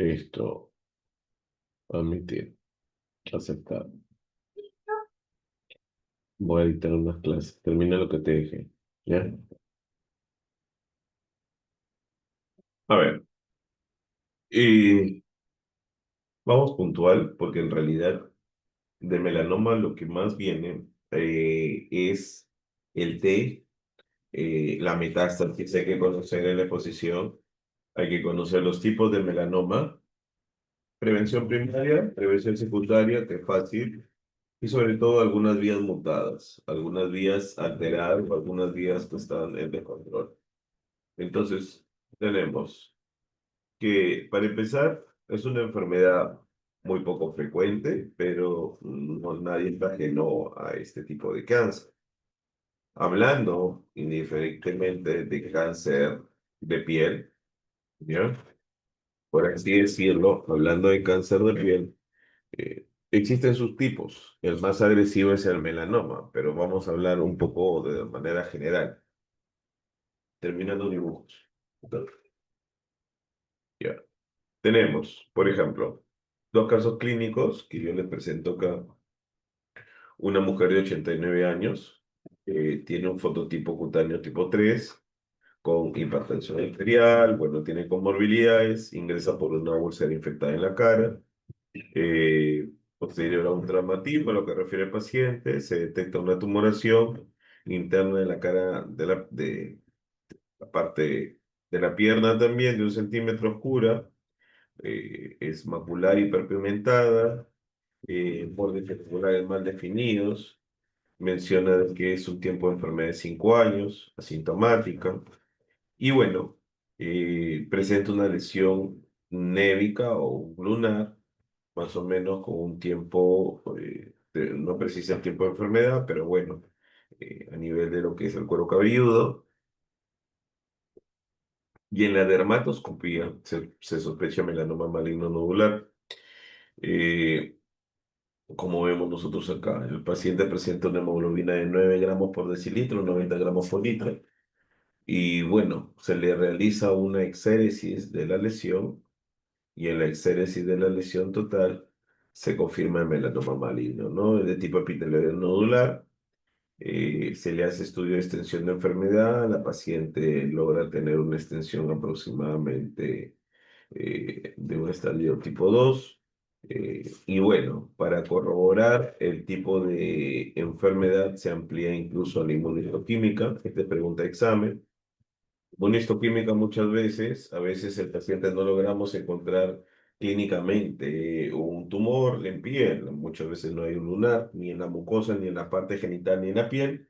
Esto, admitir, aceptar. Voy a editar unas clases. Termina lo que te dejé. ¿Ya? A ver, y vamos puntual, porque en realidad de melanoma lo que más viene es el T, la metástasis. Hay que conocer en la exposición, hay que conocer los tipos de melanoma, prevención primaria, prevención secundaria, que es fácil, y sobre todo algunas vías mutadas, algunas vías alteradas o algunas vías que están en descontrol. Entonces, tenemos que, para empezar, es una enfermedad muy poco frecuente, pero no, nadie está ajeno a este tipo de cáncer. Hablando indiferentemente de cáncer de piel, ¿ya? Por así decirlo, hablando de cáncer de piel, existen sus tipos. El más agresivo es el melanoma, pero vamos a hablar un poco de manera general, terminando dibujos. Ya. Tenemos, por ejemplo, dos casos clínicos que yo les presento acá. Una mujer de 89 años, tiene un fototipo cutáneo tipo 3 con hipertensión arterial, bueno, tiene comorbilidades, ingresa por una úlcera infectada en la cara. Posterior a un traumatismo, a lo que refiere al paciente, se detecta una tumoración interna de la cara, de la parte de la pierna también, de 1 centímetro oscura, es macular hiperpigmentada, bordes vesiculares mal definidos, menciona que es un tiempo de enfermedad de 5 años, asintomática, y bueno, presenta una lesión névica o lunar, más o menos con un tiempo, no precisa el tiempo de enfermedad, pero bueno, a nivel de lo que es el cuero cabelludo. Y en la dermatoscopía se sospecha melanoma maligno nodular. Eh, Como vemos nosotros acá, el paciente presenta una hemoglobina de 9 gramos por decilitro, 90 gramos por litro. Y bueno, se le realiza una exéresis de la lesión y en la exéresis de la lesión total se confirma el melanoma maligno, ¿no? Es de tipo epitelioide nodular. Se le hace estudio de extensión de enfermedad, la paciente logra tener una extensión aproximadamente de un estadio tipo 2. Y bueno, para corroborar el tipo de enfermedad se amplía incluso a la inmunohistoquímica, esta pregunta de examen. Una histoquímica muchas veces, a veces el paciente no logramos encontrar clínicamente un tumor en piel, muchas veces no hay un lunar, ni en la mucosa, ni en la parte genital, ni en la piel,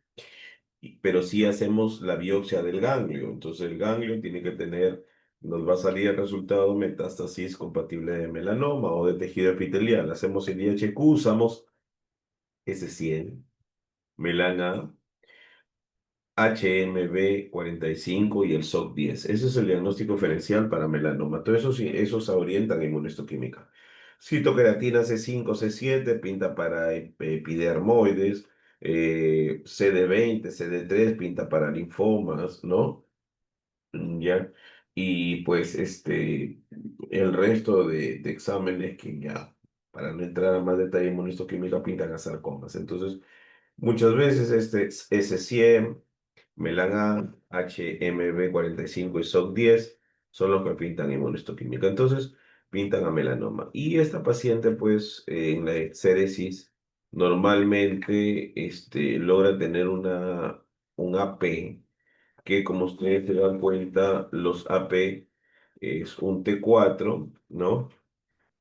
pero sí hacemos la biopsia del ganglio, entonces el ganglio tiene que tener, nos va a salir el resultado metástasis compatible de melanoma o de tejido epitelial, hacemos el IHQ, usamos S100, melana, HMB45 y el SOC10. Ese es el diagnóstico diferencial para melanoma. Todo eso, sí, eso se orienta en inmunohistoquímica. Citoqueratina C5, C7 pinta para epidermoides, CD20, CD3 pinta para linfomas, ¿no? ¿Ya? Y pues el resto de exámenes que ya, para no entrar a más detalle en inmunohistoquímica, pintan a sarcomas. Entonces, muchas veces este S100, Melan A, HMB45 y SOC10 son los que pintan inmunohistoquímica. Entonces, pintan a melanoma. Y esta paciente, pues, en la exéresis, normalmente logra tener un AP, que como ustedes se dan cuenta, los AP es un T4, ¿no?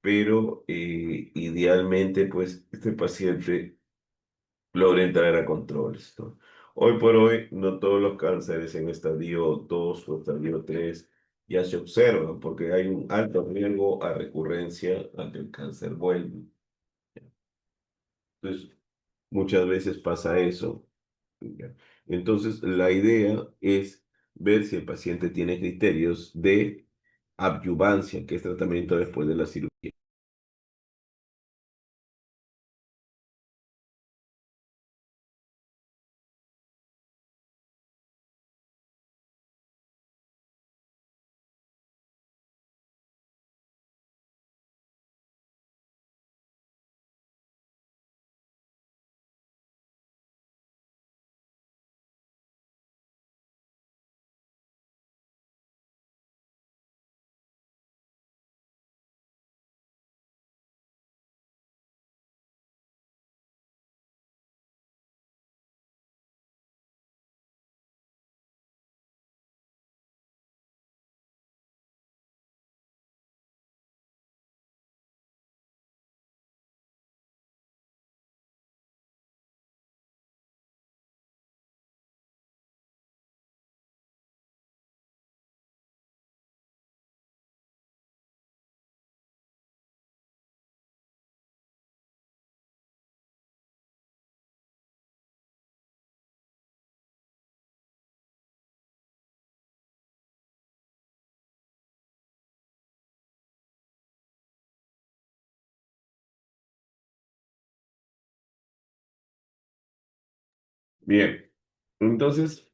Pero idealmente, pues, este paciente logra entrar a controles, ¿no? Hoy por hoy, no todos los cánceres en estadio 2 o estadio 3 ya se observan porque hay un alto riesgo a recurrencia ante el cáncer vuelve. Entonces, muchas veces pasa eso. ¿Ya? Entonces, la idea es ver si el paciente tiene criterios de adyuvancia, que es tratamiento después de la cirugía. Bien, entonces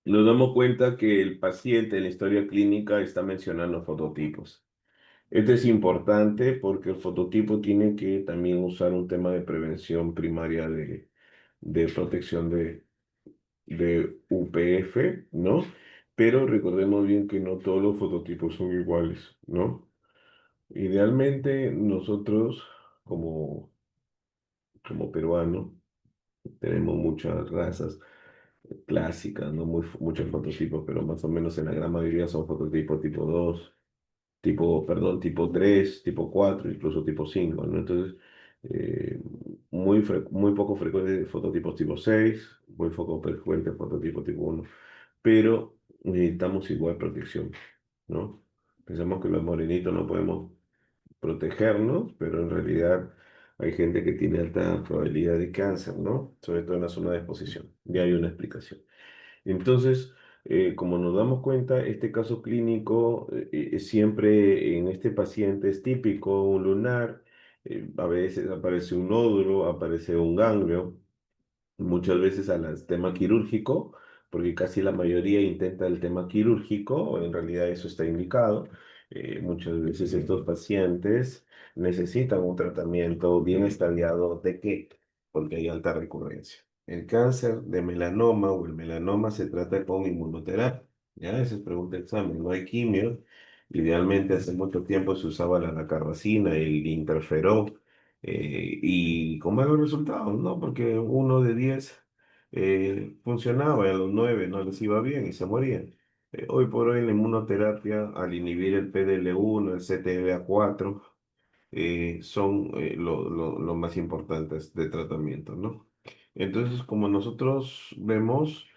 nos damos cuenta que el paciente en la historia clínica está mencionando fototipos. Esto es importante porque el fototipo tiene que también usar un tema de prevención primaria de protección de UPF, ¿no? Pero recordemos bien que no todos los fototipos son iguales, ¿no? Idealmente nosotros como peruanos tenemos muchas razas clásicas, ¿no? Muchos fototipos, pero más o menos en la gran mayoría son fototipos tipo 2 tipo 3 tipo 4 incluso tipo 5, ¿no? Entonces, eh, muy poco frecuente fototipos tipo 6 muy poco frecuente fototipos tipo uno, pero necesitamos igual protección, ¿no? Pensamos que los morenitos no podemos protegernos, pero en realidad hay gente que tiene alta probabilidad de cáncer, ¿no? Sobre todo en la zona de exposición. Ya hay una explicación. Entonces, como nos damos cuenta, este caso clínico siempre en este paciente es típico, un lunar, a veces aparece un nódulo, aparece un ganglio, muchas veces al tema quirúrgico, porque casi la mayoría intenta el tema quirúrgico, en realidad eso está indicado. Muchas veces estos pacientes necesitan un tratamiento bien estadiado. ¿De qué? Porque hay alta recurrencia. El cáncer de melanoma o el melanoma se trata con inmunoterapia. Ya, esa es pregunta de examen. No hay quimio. Idealmente hace mucho tiempo se usaba la nacarracina, el interferón, y con malos resultados, ¿no? Porque uno de 10 funcionaba y a los 9 no les iba bien y se morían. Hoy por hoy la inmunoterapia, al inhibir el PDL1, el CTLA4, son lo más importantes de tratamiento, ¿no? Entonces, como nosotros vemos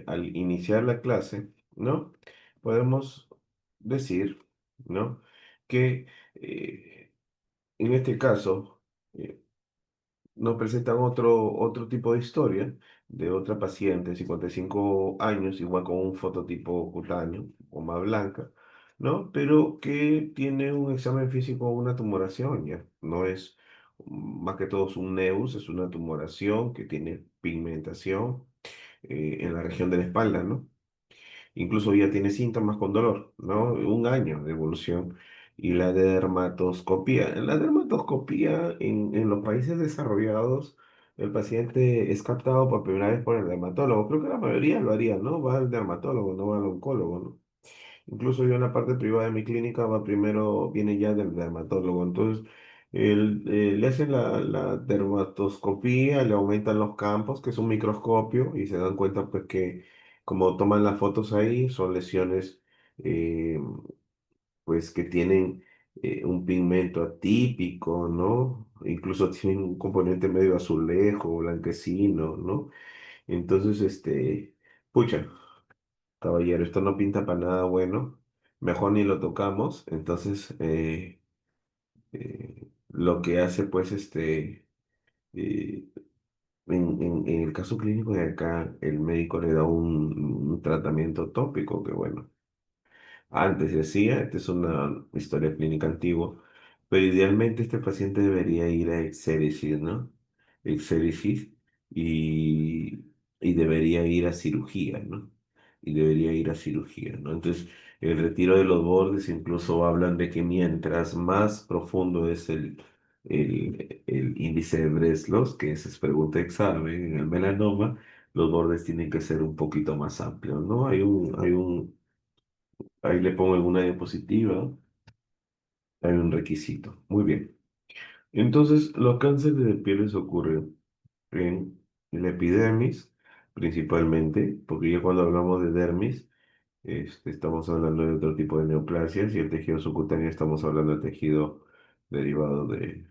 al iniciar la clase, ¿no? Podemos decir, ¿no? Que en este caso, eh, nos presentan otro tipo de historia de otra paciente, 55 años, igual con un fototipo cutáneo, o más blanca, ¿no? Pero que tiene un examen físico, una tumoración, ¿ya? No es, más que todo es un NEUS, es una tumoración que tiene pigmentación en la región de la espalda, ¿no? Incluso ya tiene síntomas con dolor, ¿no? Un año de evolución. Y la dermatoscopía. En la dermatoscopía, en los países desarrollados, el paciente es captado por primera vez por el dermatólogo. Creo que la mayoría lo haría, ¿no? Va al dermatólogo, no va al oncólogo, ¿no? Incluso yo en la parte privada de mi clínica va primero, viene ya del dermatólogo. Entonces, le hacen la dermatoscopía, le aumentan los campos, que es un microscopio, y se dan cuenta pues que como toman las fotos ahí, son lesiones eh, pues que tienen un pigmento atípico, ¿no? Incluso tienen un componente medio azulejo, blanquecino, ¿no? Entonces, pucha. Caballero, esto no pinta para nada bueno, mejor ni lo tocamos. Entonces, lo que hace, pues, eh, en el caso clínico de acá, el médico le da un tratamiento tópico que, bueno, antes decía, esta es una historia clínica antigua, pero idealmente este paciente debería ir a exéresis, ¿no? Exéresis y, y debería ir a cirugía, ¿no? Y debería ir a cirugía, ¿no? Entonces, el retiro de los bordes incluso hablan de que mientras más profundo es el índice de Breslow, que esa es pregunta de examen en el melanoma, los bordes tienen que ser un poquito más amplios, ¿no? Ahí le pongo en una diapositiva, hay un requisito. Muy bien. Entonces, los cánceres de pieles ocurren en la epidermis, principalmente, porque ya cuando hablamos de dermis, estamos hablando de otro tipo de neoplasias y el tejido subcutáneo estamos hablando del tejido derivado del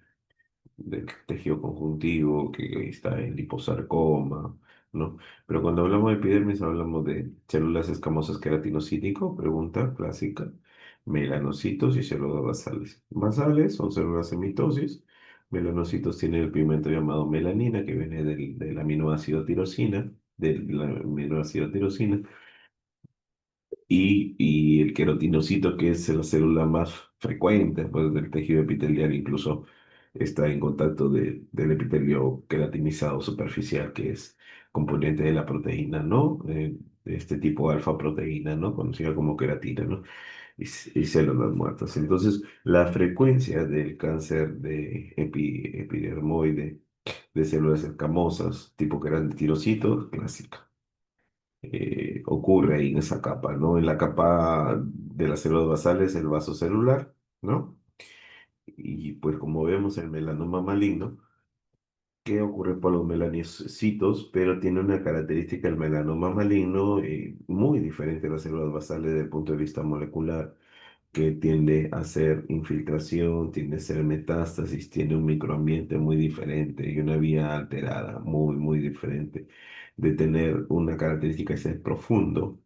tejido conjuntivo, que está en liposarcoma, ¿no? Pero cuando hablamos de epidermis hablamos de células escamosas queratinocítico, pregunta clásica, melanocitos y células basales. Basales son células en mitosis, melanocitos tienen el pigmento llamado melanina, que viene del aminoácido tirosina, del aminoácido tirosina, y el queratinocito, que es la célula más frecuente pues, del tejido epitelial, incluso está en contacto del epitelio queratinizado superficial, que es componente de la proteína, ¿no? De este tipo alfa proteína, ¿no? Conocida como queratina, ¿no? Y células muertas. Entonces, la frecuencia del cáncer de epidermoide, de células escamosas, tipo queratinocitos, clásica, ocurre ahí en esa capa, ¿no? En la capa de las células basales, el vaso celular, ¿no? Y pues como vemos el melanoma maligno, que ocurre por los melanocitos, pero tiene una característica el melanoma maligno muy diferente a las células basales desde el punto de vista molecular, que tiende a ser infiltración, tiende a ser metástasis, tiene un microambiente muy diferente y una vía alterada, muy, muy diferente, de tener una característica que es profundo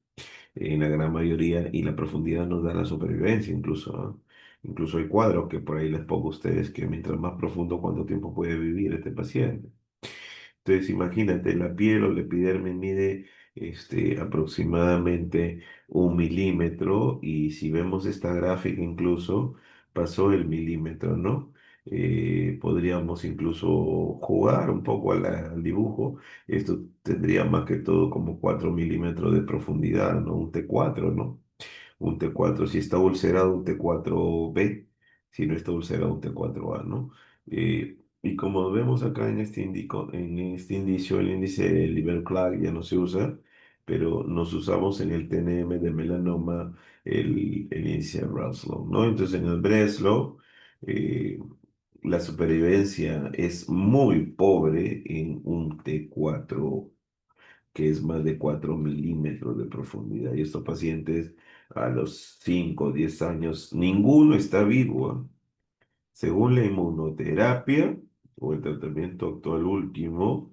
en la gran mayoría, y la profundidad nos da la supervivencia incluso, ¿no? Incluso hay cuadros que por ahí les pongo a ustedes que mientras más profundo, cuánto tiempo puede vivir este paciente. Entonces, imagínate, la piel o la epidermis mide aproximadamente 1 milímetro, y si vemos esta gráfica incluso pasó el milímetro, ¿no? Podríamos incluso jugar un poco al dibujo. Esto tendría más que todo como 4 milímetros de profundidad, ¿no? Un T4, ¿no? Un T4, si está ulcerado, un T4B, si no está ulcerado, un T4A, ¿no? Y como vemos acá en este indicio, el índice Lieber-Clark ya no se usa, pero nos usamos en el TNM de melanoma el índice Breslow, ¿no? Entonces en el Breslow, eh, la supervivencia es muy pobre en un T4, que es más de 4 milímetros de profundidad. Y estos pacientes a los 5 o 10 años, ninguno está vivo, ¿ah? Según la inmunoterapia o el tratamiento actual último,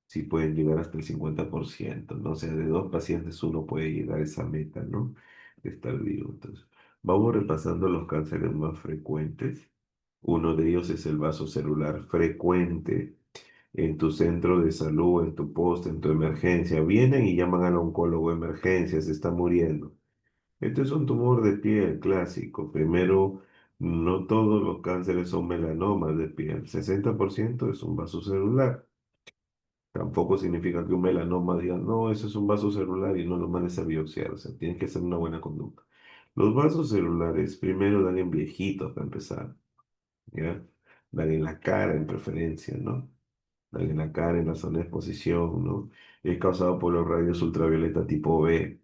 sí pueden llegar hasta el 50%, ¿no? O sea, de 2 pacientes uno puede llegar a esa meta, ¿no? De estar vivo. Entonces, vamos repasando los cánceres más frecuentes. Uno de ellos es el vaso celular frecuente en tu centro de salud, en tu poste, en tu emergencia. Vienen y llaman al oncólogo: emergencia, se está muriendo. Este es un tumor de piel clásico. Primero, no todos los cánceres son melanomas de piel. 60% es un vaso celular. Tampoco significa que un melanoma diga, no, eso es un vaso celular y no lo mandes a biopsiar. O sea, tienes que hacer una buena conducta. Los vasos celulares primero dan en viejitos para empezar, ¿ya? Dan en la cara en preferencia, ¿no? Dan en la cara, en la zona de exposición, ¿no? Es causado por los rayos ultravioleta tipo B,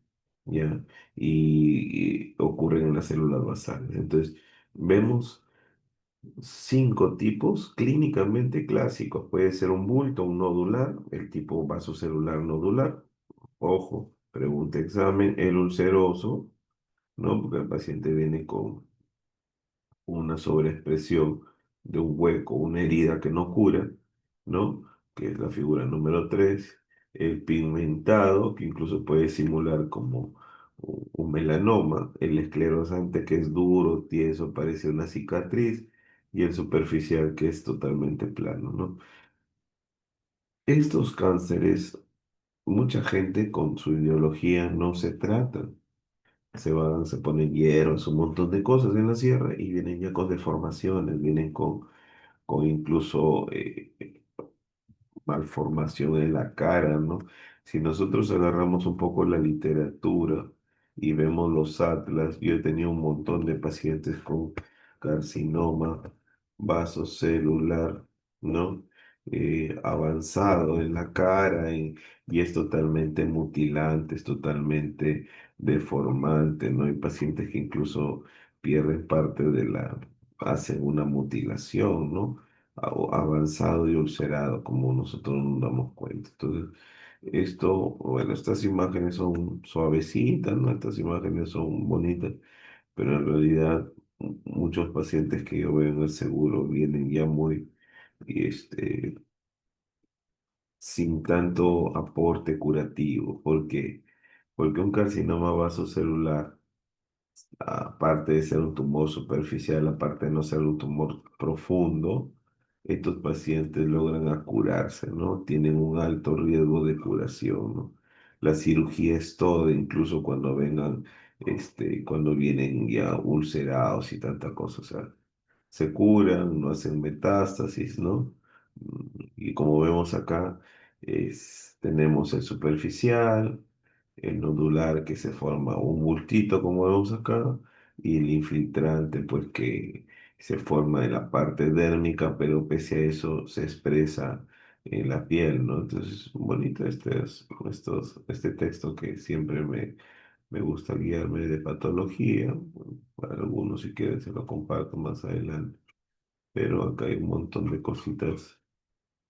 ¿ya? Y ocurren en las células basales. Entonces, vemos 5 tipos clínicamente clásicos. Puede ser un bulto, un nodular, el tipo vasocelular nodular. Ojo, pregunta examen, el ulceroso, ¿no? Porque el paciente viene con una sobreexpresión de un hueco, una herida que no cura, ¿no? Que es la figura número 3. El pigmentado, que incluso puede simular como un melanoma. El esclerosante, que es duro, tieso, parece una cicatriz. Y el superficial, que es totalmente plano, ¿no? Estos cánceres, mucha gente con su ideología no se tratan. Se van, se ponen hierbas, un montón de cosas en la sierra, y vienen ya con deformaciones, vienen con incluso malformación en la cara, ¿no? Si nosotros agarramos un poco la literatura y vemos los atlas, yo he tenido un montón de pacientes con carcinoma vasocelular, ¿no? Avanzado en la cara, y es totalmente mutilante, es totalmente deformante, ¿no? Hay pacientes que incluso pierden parte de hacen una mutilación, ¿no? Avanzado y ulcerado, como nosotros nos damos cuenta. Entonces, esto, bueno, estas imágenes son suavecitas, ¿no? Estas imágenes son bonitas, pero en realidad muchos pacientes que yo veo en el seguro vienen ya muy, y sin tanto aporte curativo. ¿Por qué? Porque un carcinoma vasocelular, aparte de ser un tumor superficial, aparte de no ser un tumor profundo, estos pacientes logran a curarse, ¿no? Tienen un alto riesgo de curación, ¿no? La cirugía es todo, incluso cuando vengan, cuando vienen ya ulcerados y tanta cosa, o sea, se curan, no hacen metástasis, ¿no? Y como vemos acá, Tenemos el superficial, el nodular que se forma un bultito como vemos acá, y el infiltrante pues que se forma en la parte dérmica, pero pese a eso se expresa en la piel, ¿no? Entonces, bonito este texto que siempre me gusta guiarme de patología. Bueno, para algunos si quieren se lo comparto más adelante, pero acá hay un montón de cositas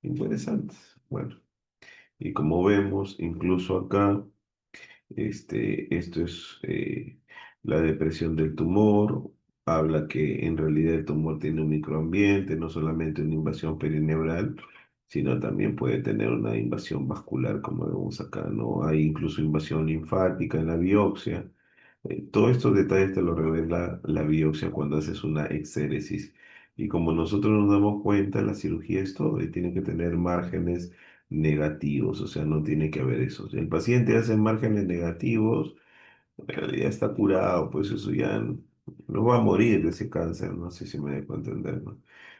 interesantes. Bueno. Y como vemos, incluso acá, esto es la depresión del tumor. Habla que en realidad el tumor tiene un microambiente, no solamente una invasión perineural, sino también puede tener una invasión vascular, como vemos acá, ¿no? Hay incluso invasión linfática en la biopsia. Todos estos detalles te lo revela la biopsia cuando haces una exéresis. Y como nosotros nos damos cuenta, la cirugía es todo y tiene que tener márgenes negativos, o sea, no tiene que haber eso. Si el paciente hace márgenes negativos, pero ya está curado, pues eso ya no va a morir de ese cáncer, no sé si me dejo entender, ¿no?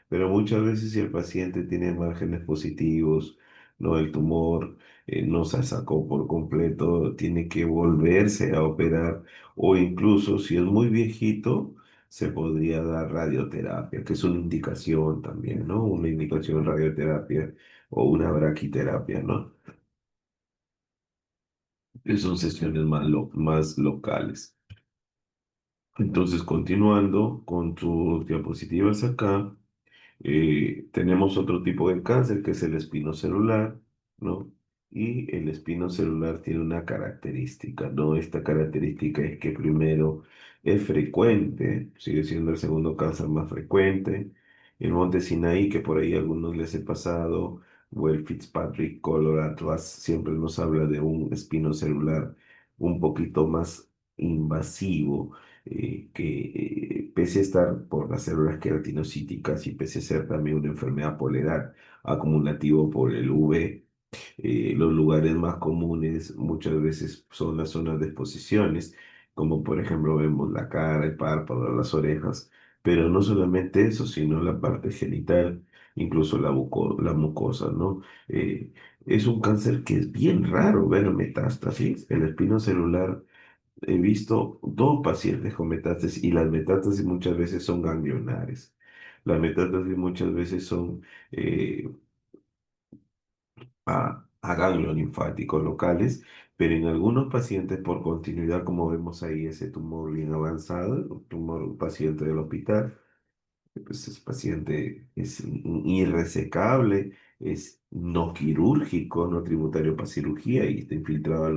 Pero muchas veces si el paciente tiene márgenes positivos, no el tumor no se sacó por completo, tiene que volverse a operar o incluso si es muy viejito, se podría dar radioterapia, que es una indicación también, ¿no? Una indicación radioterapia o una braquiterapia, ¿no? Que son sesiones más locales. Entonces, continuando con tus diapositivas acá, tenemos otro tipo de cáncer que es el espinocelular, ¿no? Y el espinocelular tiene una característica, ¿no? Esta característica es que primero es frecuente, sigue siendo el segundo cáncer más frecuente. El monte Sinaí, que por ahí a algunos les he pasado, o el Fitzpatrick Color Atlas, siempre nos habla de un espinocelular un poquito más invasivo que pese a estar por las células queratinocíticas y pese a ser también una enfermedad por la edad, acumulativo por el UV, los lugares más comunes muchas veces son las zonas de exposiciones, como por ejemplo vemos la cara, el párpado, las orejas, pero no solamente eso, sino la parte genital, incluso la mucosa, ¿no? Es un cáncer que es bien raro ver metástasis, el espino celular. He visto dos pacientes con metástasis y las metástasis muchas veces son ganglionares. Las metástasis muchas veces son eh, a ganglios linfáticos locales, pero en algunos pacientes por continuidad, como vemos ahí, ese tumor bien avanzado, un tumor un paciente del hospital, pues ese paciente es irresecable, es no quirúrgico, no tributario para cirugía y está infiltrado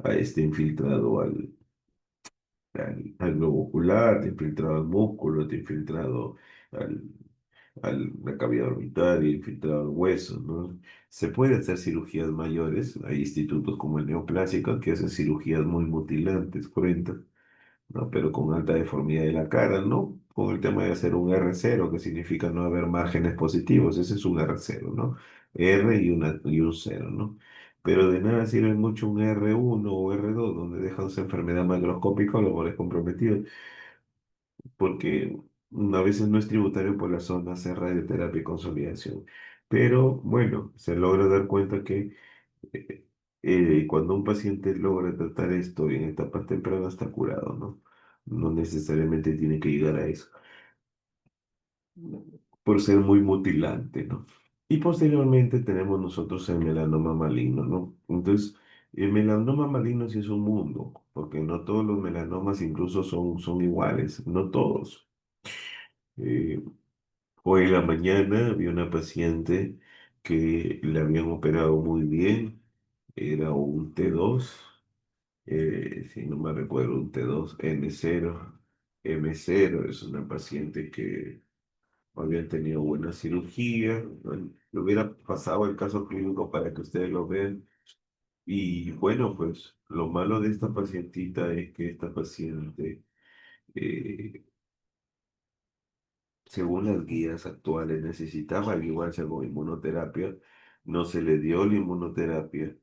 está infiltrado al globo ocular, te ha infiltrado al músculo, te ha infiltrado al, la cavidad orbital y infiltrado al hueso, ¿no? Se puede hacer cirugías mayores, hay institutos como el Neoclásico que hacen cirugías muy mutilantes, cruentas, ¿no? Pero con alta deformidad de la cara, ¿no? Con el tema de hacer un R0, que significa no haber márgenes positivos, ese es un R0, ¿no? R y un cero, ¿no? Pero de nada sirve mucho un R1 o R2, donde dejan su enfermedad macroscópica o los comprometidos, porque a veces no es tributario por la zona C radioterapia y consolidación. Pero bueno, se logra dar cuenta que eh, cuando un paciente logra tratar esto en etapas tempranas está curado, ¿no? No necesariamente tiene que llegar a eso, por ser muy mutilante, ¿no? Y posteriormente tenemos nosotros el melanoma maligno, ¿no? Entonces, el melanoma maligno sí es un mundo, porque no todos los melanomas incluso son iguales, no todos. Eh, Hoy en la mañana vi una paciente que le habían operado muy bien, era un T2, si no me recuerdo, un T2 N0, M0, es una paciente que había tenido buena cirugía. Bueno, le hubiera pasado el caso clínico para que ustedes lo vean. Y bueno, pues lo malo de esta pacientita es que esta paciente, eh, según las guías actuales, necesitaba igual con inmunoterapia. No se le dio la inmunoterapia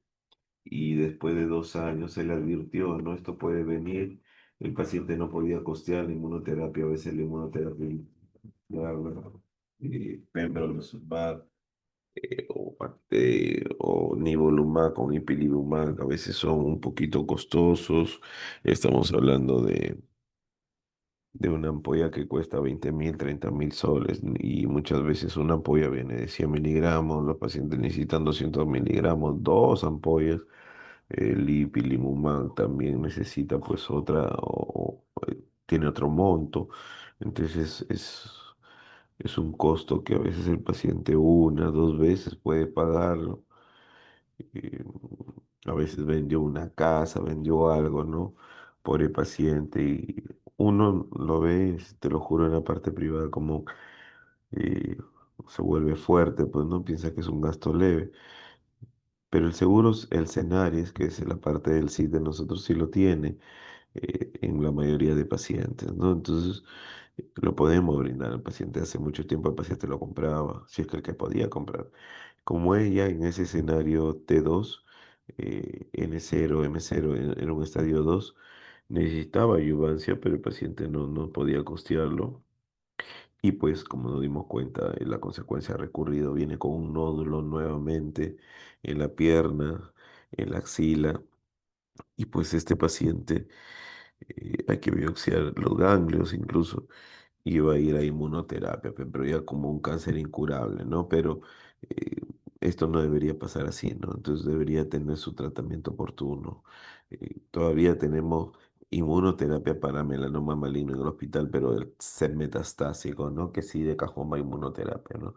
y después de 2 años se le advirtió, no, esto puede venir. El paciente no podía costear la inmunoterapia, a veces la inmunoterapia, pembrolizumab, o nivolumab con ipilimumab, a veces son un poquito costosos. Estamos hablando de una ampolla que cuesta 20.000, 30.000 soles y muchas veces una ampolla viene de 100 miligramos, los pacientes necesitan 200 miligramos, dos ampollas. El ipilimumab también necesita pues otra o tiene otro monto. Entonces es un costo que a veces el paciente una, dos veces puede pagarlo. eh, a veces vendió una casa, vendió algo, ¿no? Por el paciente y uno lo ve, te lo juro, en la parte privada como eh, se vuelve fuerte, pues no piensa que es un gasto leve. Pero el seguro, el Senaris, que es la parte del SID de nosotros, sí lo tiene en la mayoría de pacientes, ¿no? Entonces, lo podemos brindar al paciente. Hace mucho tiempo el paciente lo compraba, si es que el que podía comprar. Como ella en ese escenario T2, N0, M0, en un estadio 2 necesitaba ayudancia, pero el paciente no podía costearlo. Y pues, como nos dimos cuenta, la consecuencia recurrido viene con un nódulo nuevamente en la pierna, en la axila. Y pues este paciente hay que biopsiar los ganglios incluso y va a ir a inmunoterapia, pero ya como un cáncer incurable, ¿no? Pero eh, esto no debería pasar así, ¿no? Entonces debería tener su tratamiento oportuno. Todavía tenemos inmunoterapia para melanoma maligno en el hospital, pero el ser metastásico, ¿no? Que sí de cajón va inmunoterapia, ¿no?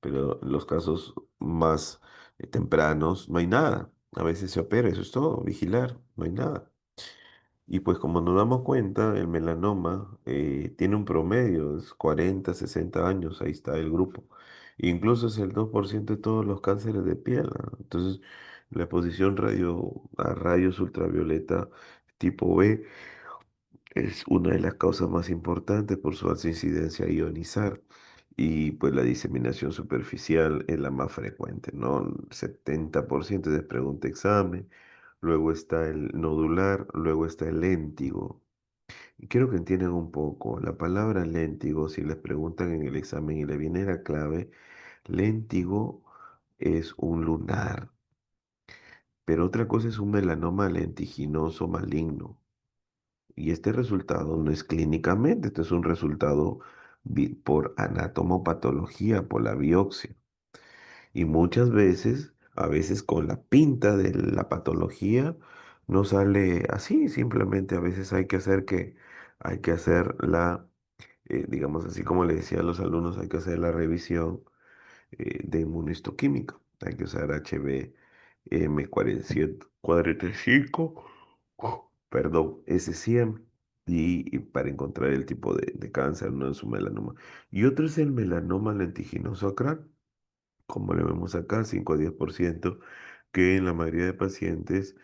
Pero en los casos más tempranos no hay nada. A veces se opera, eso es todo, vigilar, no hay nada. Y pues como nos damos cuenta, el melanoma tiene un promedio, es 40, 60 años, ahí está el grupo. Incluso es el 2% de todos los cánceres de piel, ¿no? Entonces, la exposición a rayos ultravioleta tipo B es una de las causas más importantes por su alta incidencia a ionizar. Y pues la diseminación superficial es la más frecuente, ¿no? 70% de pregunta examen. Luego está el nodular, luego está el léntigo. Y quiero que entiendan un poco, la palabra léntigo, si les preguntan en el examen y le viene la clave, léntigo es un lunar, pero otra cosa es un melanoma lentiginoso maligno. Y este resultado no es clínicamente, este es un resultado por anatomopatología, por la biopsia. Y muchas veces, a veces con la pinta de la patología, no sale así, simplemente a veces hay que hacer digamos así como le decía a los alumnos, hay que hacer la revisión de inmunohistoquímica. Hay que usar HbM45, perdón, S100, y para encontrar el tipo de cáncer, no es un melanoma. Y otro es el melanoma lentiginoso acral, como le vemos acá, 5 a 10%, que en la mayoría de pacientes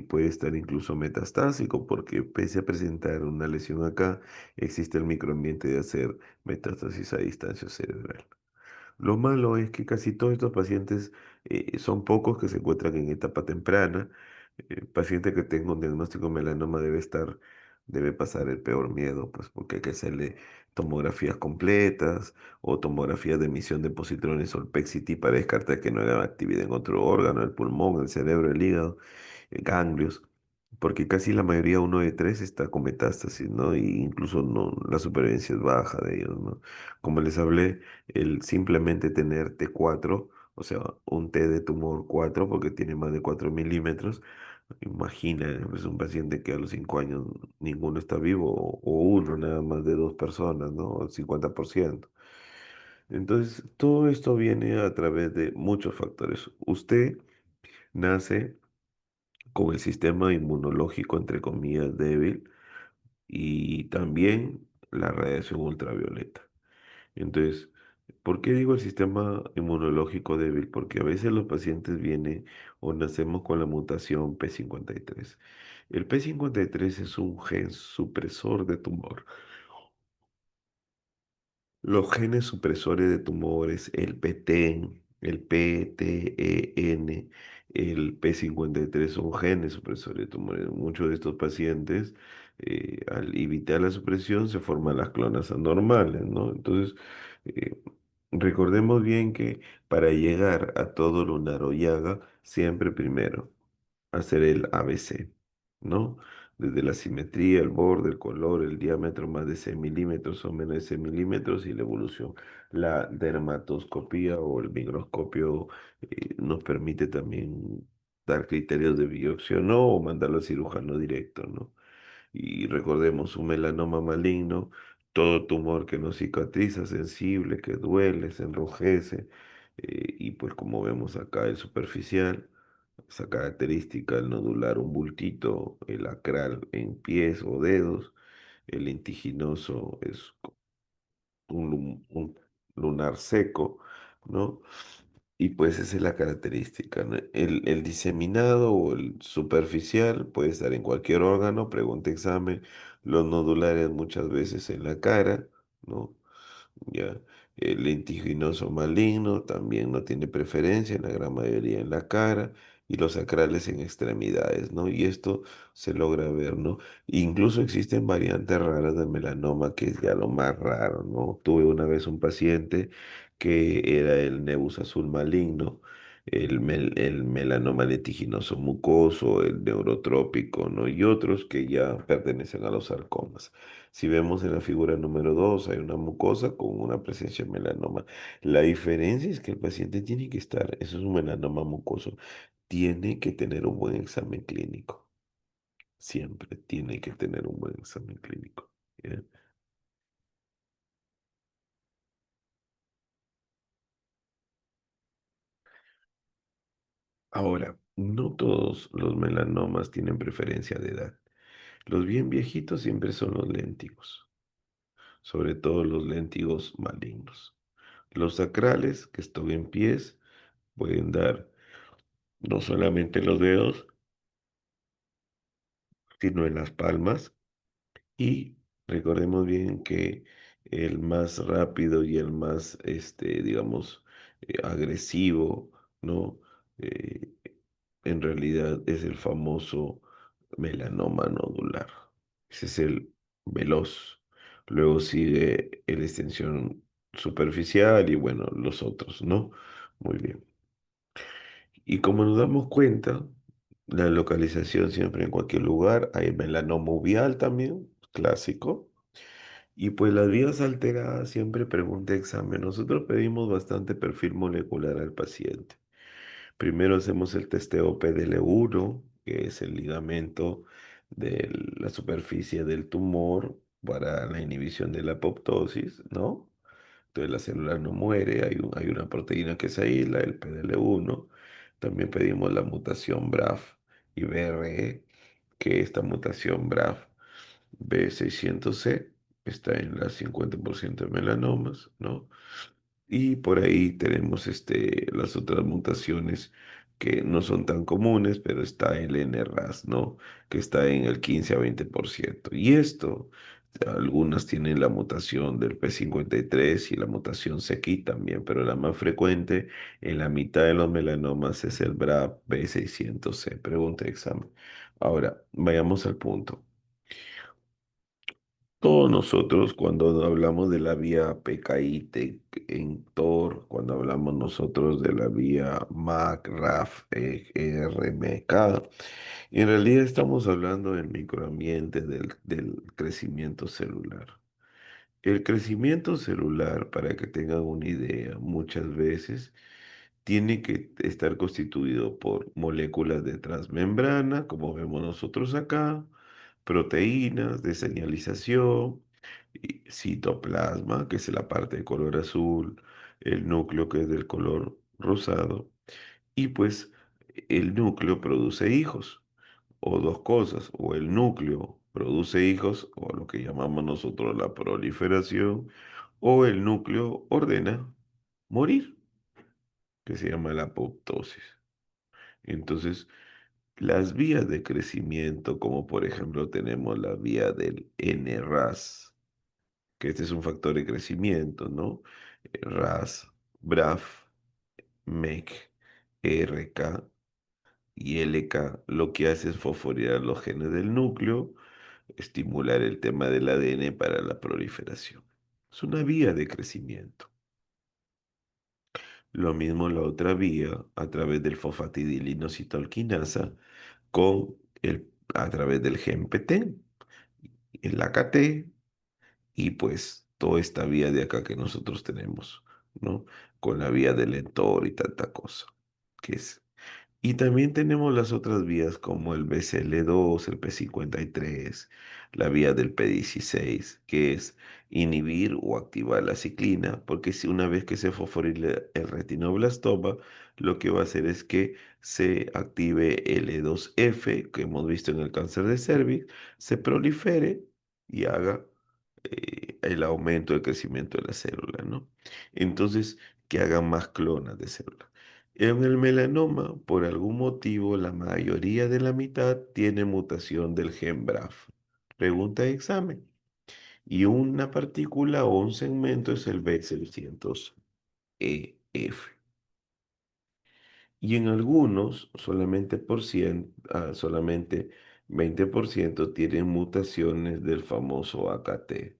puede estar incluso metastásico, porque pese a presentar una lesión acá, existe el microambiente de hacer metástasis a distancia cerebral. Lo malo es que casi todos estos pacientes son pocos que se encuentran en etapa temprana. El paciente que tenga un diagnóstico de melanoma debe pasar el peor miedo, pues porque hay que hacerle tomografías completas o tomografías de emisión de positrones o el PET-CT para descartar que no haya actividad en otro órgano, el pulmón, el cerebro, el hígado, ganglios, porque casi la mayoría, uno de tres, está con metástasis, ¿no? Y incluso no, la supervivencia es baja de ellos, ¿no? Como les hablé, el simplemente tener T4, o sea, un T de tumor 4, porque tiene más de 4 milímetros, imagina, es un paciente que a los 5 años ninguno está vivo, o uno, nada más de dos personas, ¿no? El 50%. Entonces, todo esto viene a través de muchos factores. Usted nace con el sistema inmunológico, entre comillas, débil y también la radiación ultravioleta. Entonces, ¿por qué digo el sistema inmunológico débil? Porque a veces los pacientes vienen o nacemos con la mutación P53. El P53 es un gen supresor de tumor. Los genes supresores de tumores, el PTEN, el PTEN, el P53 son genes supresores de tumores. Muchos de estos pacientes, al evitar la supresión, se forman las clonas anormales, ¿no? Entonces, eh, Recordemos bien que para llegar a todo lunar o llaga, siempre primero hacer el ABC, ¿no? Desde la simetría, el borde, el color, el diámetro más de 6 milímetros o menos de 6 milímetros y la evolución. La dermatoscopía o el microscopio nos permite también dar criterios de biopsia o no, o mandarlo al cirujano directo, ¿no? Y recordemos, un melanoma maligno, todo tumor que no cicatriza, sensible, que duele, se enrojece, y pues como vemos acá, el superficial, esa característica, el nodular, un bultito, el acral en pies o dedos, el lentiginoso es un lunar seco, ¿no? Y pues esa es la característica, ¿no? El diseminado o el superficial puede estar en cualquier órgano, pregunta examen, los nodulares muchas veces en la cara, ¿no? Ya, el lentiginoso maligno también no tiene preferencia, en la gran mayoría en la cara, y los sacrales en extremidades, ¿no? Y esto se logra ver, ¿no? Incluso existen variantes raras de melanoma, que es ya lo más raro, ¿no? Tuve una vez un paciente que era el nebus azul maligno, el melanoma lentiginoso mucoso, el neurotrópico, ¿no? Y otros que ya pertenecen a los sarcomas. Si vemos en la figura número 2 hay una mucosa con una presencia de melanoma. La diferencia es que el paciente tiene que estar, eso es un melanoma mucoso, tiene que tener un buen examen clínico. Siempre tiene que tener un buen examen clínico. ¿Ya? Ahora, no todos los melanomas tienen preferencia de edad. Los bien viejitos siempre son los léntigos, sobre todo los léntigos malignos. Los sacrales, que están en pies, pueden dar no solamente en los dedos, sino en las palmas. Y recordemos bien que el más rápido y el más, digamos, agresivo, ¿no? Eh, en realidad es el famoso melanoma nodular. Ese es el veloz. Luego sigue la extensión superficial y bueno, los otros, ¿no? Muy bien. Y como nos damos cuenta, la localización siempre en cualquier lugar, hay melanoma uveal también, clásico. Y pues las vías alteradas siempre pregunta examen. Nosotros pedimos bastante perfil molecular al paciente. Primero hacemos el testeo PDL1, que es el ligamento de la superficie del tumor para la inhibición de la apoptosis, ¿no? Entonces la célula no muere, hay una proteína que se aísla, el PDL1. También pedimos la mutación BRAF y BRE, que esta mutación BRAF B600C está en las 50% de melanomas, ¿no? Y por ahí tenemos las otras mutaciones que no son tan comunes, pero está el NRAS, ¿no? Que está en el 15 a 20%. Y esto, algunas tienen la mutación del P53 y la mutación CKI también, pero la más frecuente en la mitad de los melanomas es el BRAF B600C. Pregunta de examen. Ahora, vayamos al punto. Todos nosotros, cuando hablamos de la vía PKI en TOR, cuando hablamos nosotros de la vía MAC, RAF, RMK, en realidad estamos hablando del microambiente del crecimiento celular. El crecimiento celular, para que tengan una idea, muchas veces tiene que estar constituido por moléculas de transmembrana, como vemos nosotros acá, proteínas de señalización, y citoplasma, que es la parte de color azul, el núcleo, que es del color rosado, y pues el núcleo produce hijos, o dos cosas, o el núcleo produce hijos, o lo que llamamos nosotros la proliferación, o el núcleo ordena morir, que se llama la apoptosis. Entonces, las vías de crecimiento, como por ejemplo tenemos la vía del NRAS, que este es un factor de crecimiento, ¿no? RAS, BRAF, MEC, RK y LK, lo que hace es fosforizar los genes del núcleo, estimular el tema del ADN para la proliferación. Es una vía de crecimiento. Lo mismo la otra vía a través del fosfatidilinositolquinasa con a través del GMPT, el AKT y pues toda esta vía de acá que nosotros tenemos, ¿no? Con la vía del Lentor y tanta cosa, que es. Y también tenemos las otras vías como el BCL2, el P53, la vía del P16, que es inhibir o activar la ciclina, porque si una vez que se fosforila el retinoblastoma, lo que va a hacer es que se active L2F, que hemos visto en el cáncer de cervix, se prolifere y haga el aumento del crecimiento de la célula, ¿no? Entonces, que hagan más clonas de células. En el melanoma, por algún motivo, la mayoría de la mitad tiene mutación del gen BRAF. Pregunta de examen. Y una partícula o un segmento es el B600EF. Y en algunos, solamente 20% tienen mutaciones del famoso AKT,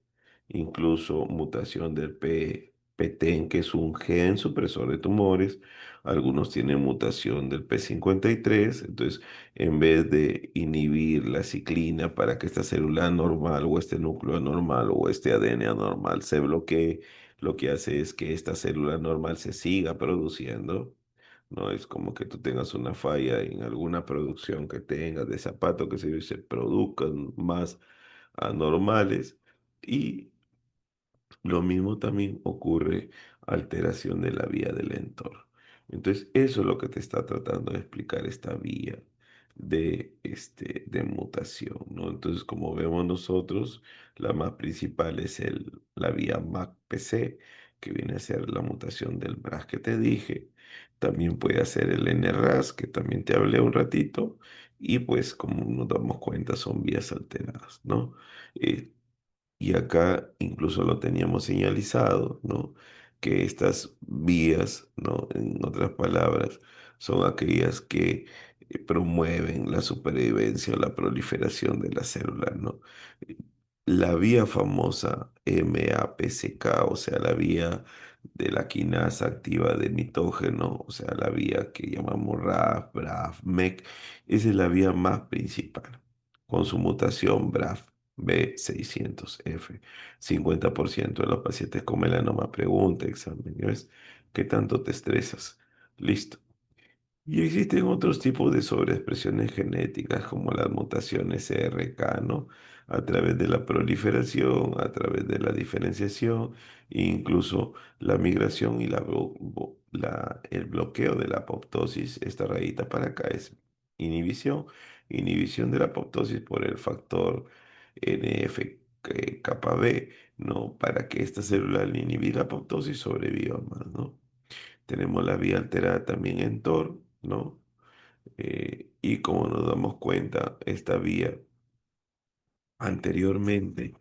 incluso mutación del PTEN, que es un gen supresor de tumores. Algunos tienen mutación del P53, entonces en vez de inhibir la ciclina para que esta célula anormal o este núcleo anormal o este ADN anormal se bloquee, lo que hace es que esta célula anormal se siga produciendo. No es como que tú tengas una falla en alguna producción que tengas de zapatos que se produzcan más anormales. Y lo mismo también ocurre alteración de la vía del entorno. Entonces, eso es lo que te está tratando de explicar esta vía de mutación, ¿no? Entonces, como vemos nosotros, la más principal es la vía MAC-PC, que viene a ser la mutación del BRAF que te dije. También puede ser el NRAS, que también te hablé un ratito. Y pues, como nos damos cuenta, son vías alteradas, ¿no? Eh, y acá incluso lo teníamos señalizado, ¿no? Que estas vías, ¿no? En otras palabras, son aquellas que promueven la supervivencia o la proliferación de las células, ¿no? Eh, La vía famosa MAPCK, o sea, la vía de la quinasa activa de nitógeno, o sea, la vía que llamamos RAF, BRAF, MEC, esa es la vía más principal, con su mutación BRAF. B600F. 50% de los pacientes con melanoma pregunta, examen, ¿ya ves? ¿Qué tanto te estresas? Listo. Y existen otros tipos de sobreexpresiones genéticas como las mutaciones CRK, ¿no? A través de la proliferación, a través de la diferenciación, e incluso la migración y el bloqueo de la apoptosis. Esta rayita para acá es inhibición, inhibición de la apoptosis por el factor NF-kappa B, ¿no? Para que esta célula al inhibir la apoptosis sobreviva más, ¿no? Tenemos la vía alterada también en TOR, ¿no? Y como nos damos cuenta, esta vía anteriormente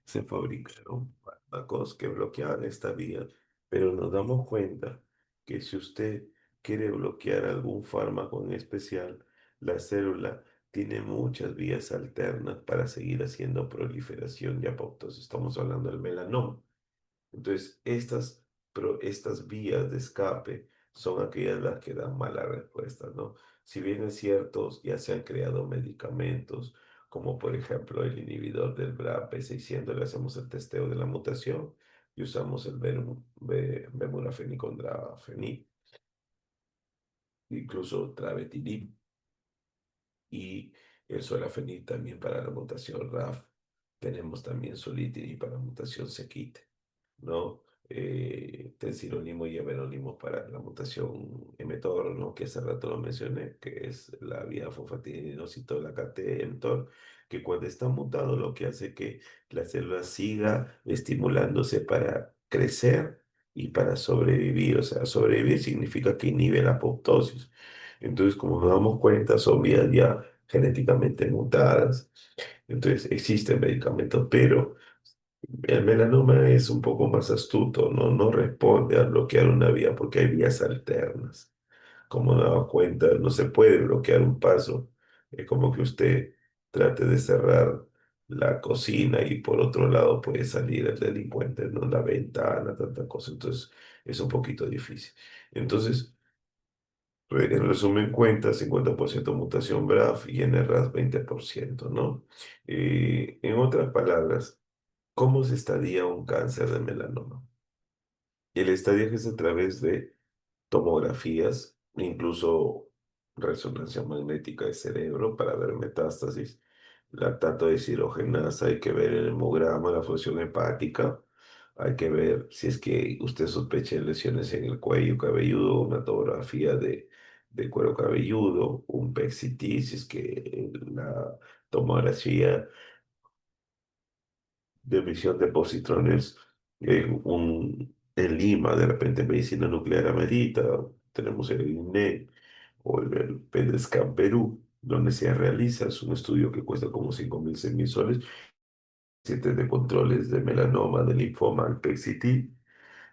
se fabricaron fármacos que bloqueaban esta vía, pero nos damos cuenta que si usted quiere bloquear algún fármaco en especial, la célula tiene muchas vías alternas para seguir haciendo proliferación y apoptosis. Estamos hablando del melanoma. Entonces, estas vías de escape son aquellas las que dan malas respuestas, ¿no? Si bien es cierto, ya se han creado medicamentos, como por ejemplo el inhibidor del BRAF-B600, le hacemos el testeo de la mutación y usamos el bemurafenib con drafenib, incluso travetinib y el sorafenib también para la mutación RAF. Tenemos también solitinib para la mutación SEQUIT, ¿no? Tensironimo y everonimo para la mutación mTOR, ¿no? Que hace rato lo mencioné, que es la vía fosfatidinosidol KT-mTOR, que cuando está mutado lo que hace que la célula siga estimulándose para crecer y para sobrevivir. O sea, sobrevivir significa que inhibe la apoptosis. Entonces, como nos damos cuenta, son vías ya genéticamente mutadas. Entonces, existen medicamentos, pero el melanoma es un poco más astuto, ¿no? No responde a bloquear una vía porque hay vías alternas. Como nos damos cuenta, no se puede bloquear un paso. Es como que usted trate de cerrar la cocina y por otro lado puede salir el delincuente, ¿no? La ventana, tanta cosa. Entonces es un poquito difícil. Entonces, en resumen, cuenta 50% mutación BRAF y NRAS 20%, ¿no? En otras palabras, ¿cómo se estadia un cáncer de melanoma? El estadio es a través de tomografías, incluso resonancia magnética de cerebro para ver metástasis, lactato de cirogenasa, hay que ver el hemograma, la función hepática, hay que ver si es que usted sospecha de lesiones en el cuello cabelludo, una tomografía de cuero cabelludo, un PET-CT, si es que la tomografía de emisión de positrones en Lima, de repente medicina nuclear amerita, tenemos el INE o el PEDESCAN Perú, donde se realiza, es un estudio que cuesta como 5.000, 6.000 soles, siete de controles de melanoma, de linfoma, al PET-CT,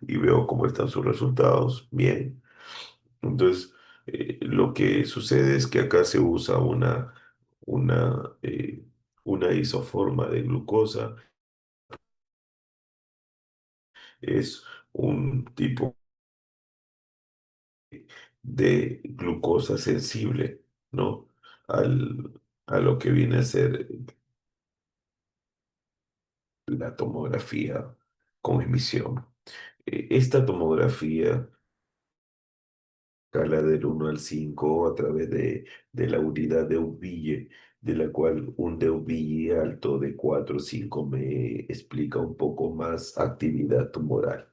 y veo cómo están sus resultados, bien. Entonces, lo que sucede es que acá se usa una, eh, una isoforma de glucosa, es un tipo de glucosa sensible, ¿no? Al, a lo que viene a ser la tomografía con emisión. Esta tomografía escala del 1 al 5 a través de la unidad de Ubille, de la cual un de Ubille alto de 4 o 5 me explica un poco más actividad tumoral,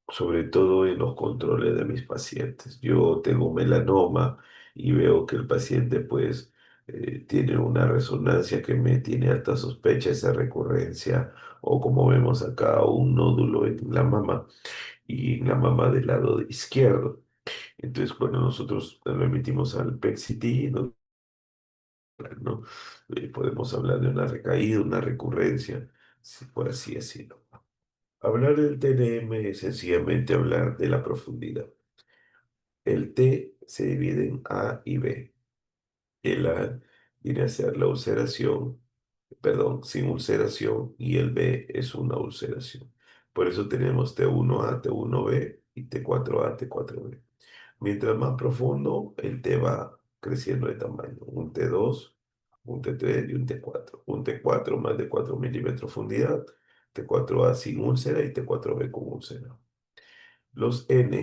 sobre todo en los controles de mis pacientes. Yo tengo melanoma y veo que el paciente pues tiene una resonancia que me tiene alta sospecha, esa recurrencia, o como vemos acá, un nódulo en la mama y en la mama del lado izquierdo. Entonces, cuando nosotros lo emitimos al PET-CT, ¿no? Podemos hablar de una recaída, una recurrencia, por así decirlo. Hablar del TNM es sencillamente hablar de la profundidad. El T se divide en A y B. El A viene a ser la ulceración, perdón, sin ulceración, y el B es una ulceración. Por eso tenemos T1A, T1B y T4A, T4B. Mientras más profundo, el T va creciendo de tamaño. Un T2, un T3 y un T4. Un T4 más de 4 milímetros de profundidad, T4A sin úlcera y T4B con úlcera. Los N,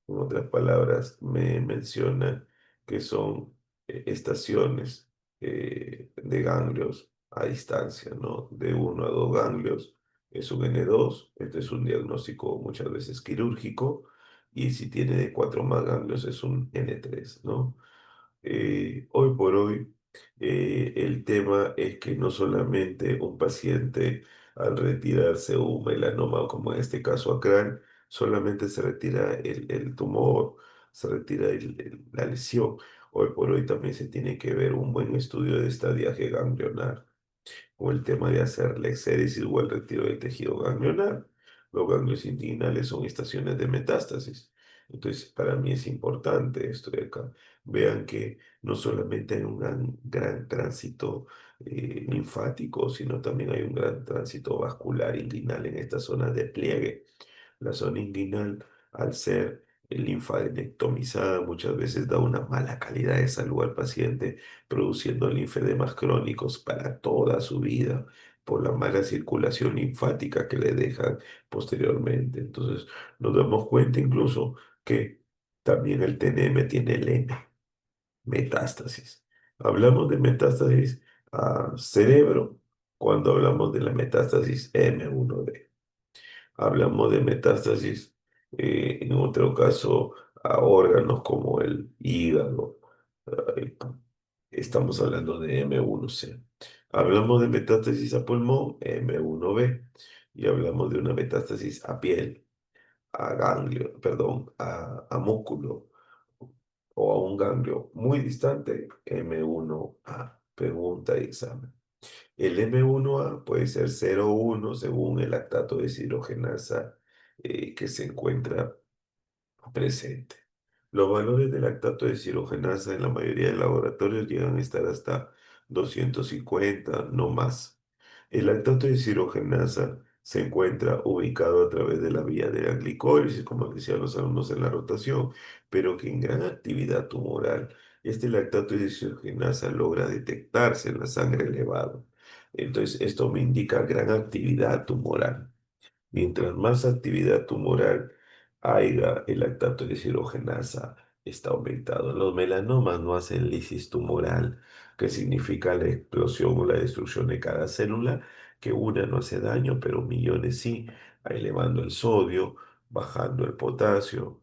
en otras palabras, me mencionan que son estaciones de ganglios a distancia, ¿no? De 1 a 2 ganglios es un N2. Este es un diagnóstico muchas veces quirúrgico. Y si tiene de 4 más ganglios es un N3, ¿no? Hoy por hoy, el tema es que no solamente un paciente al retirarse un melanoma, como en este caso acá, solamente se retira el tumor, se retira la lesión. Hoy por hoy también se tiene que ver un buen estudio de estadiaje ganglionar o el tema de hacer la exéresis o el retiro del tejido ganglionar. Los ganglios inguinales son estaciones de metástasis. Entonces, para mí es importante esto de acá. Vean que no solamente hay un gran tránsito linfático, sino también hay un gran tránsito vascular inguinal en esta zona de pliegue. La zona inguinal, al ser linfadenectomizada, muchas veces da una mala calidad de salud al paciente, produciendo linfedemas crónicos para toda su vida por la mala circulación linfática que le dejan posteriormente. Entonces, nos damos cuenta incluso que también el TNM tiene el N, metástasis. Hablamos de metástasis a cerebro cuando hablamos de la metástasis M1D. Hablamos de metástasis, en otro caso, a órganos como el hígado. eh, Estamos hablando de M1C. Hablamos de metástasis a pulmón, M1B. Y hablamos de una metástasis a piel, a ganglio, perdón, a músculo o a un ganglio muy distante, M1A. Pregunta y examen. El M1A puede ser 0,1 según el lactato de deshidrogenasa que se encuentra presente. Los valores de lactato de deshidrogenasa en la mayoría de laboratorios llegan a estar hasta 250, no más. El lactato de deshidrogenasa se encuentra ubicado a través de la vía de la glicólisis, como decían los alumnos en la rotación, pero que en gran actividad tumoral, este lactato de deshidrogenasa logra detectarse en la sangre elevado. Entonces, esto me indica gran actividad tumoral. Mientras más actividad tumoral haya, el lactato de deshidrogenasa está aumentado. Los melanomas no hacen lisis tumoral, que significa la explosión o la destrucción de cada célula, que una no hace daño, pero millones sí, elevando el sodio, bajando el potasio,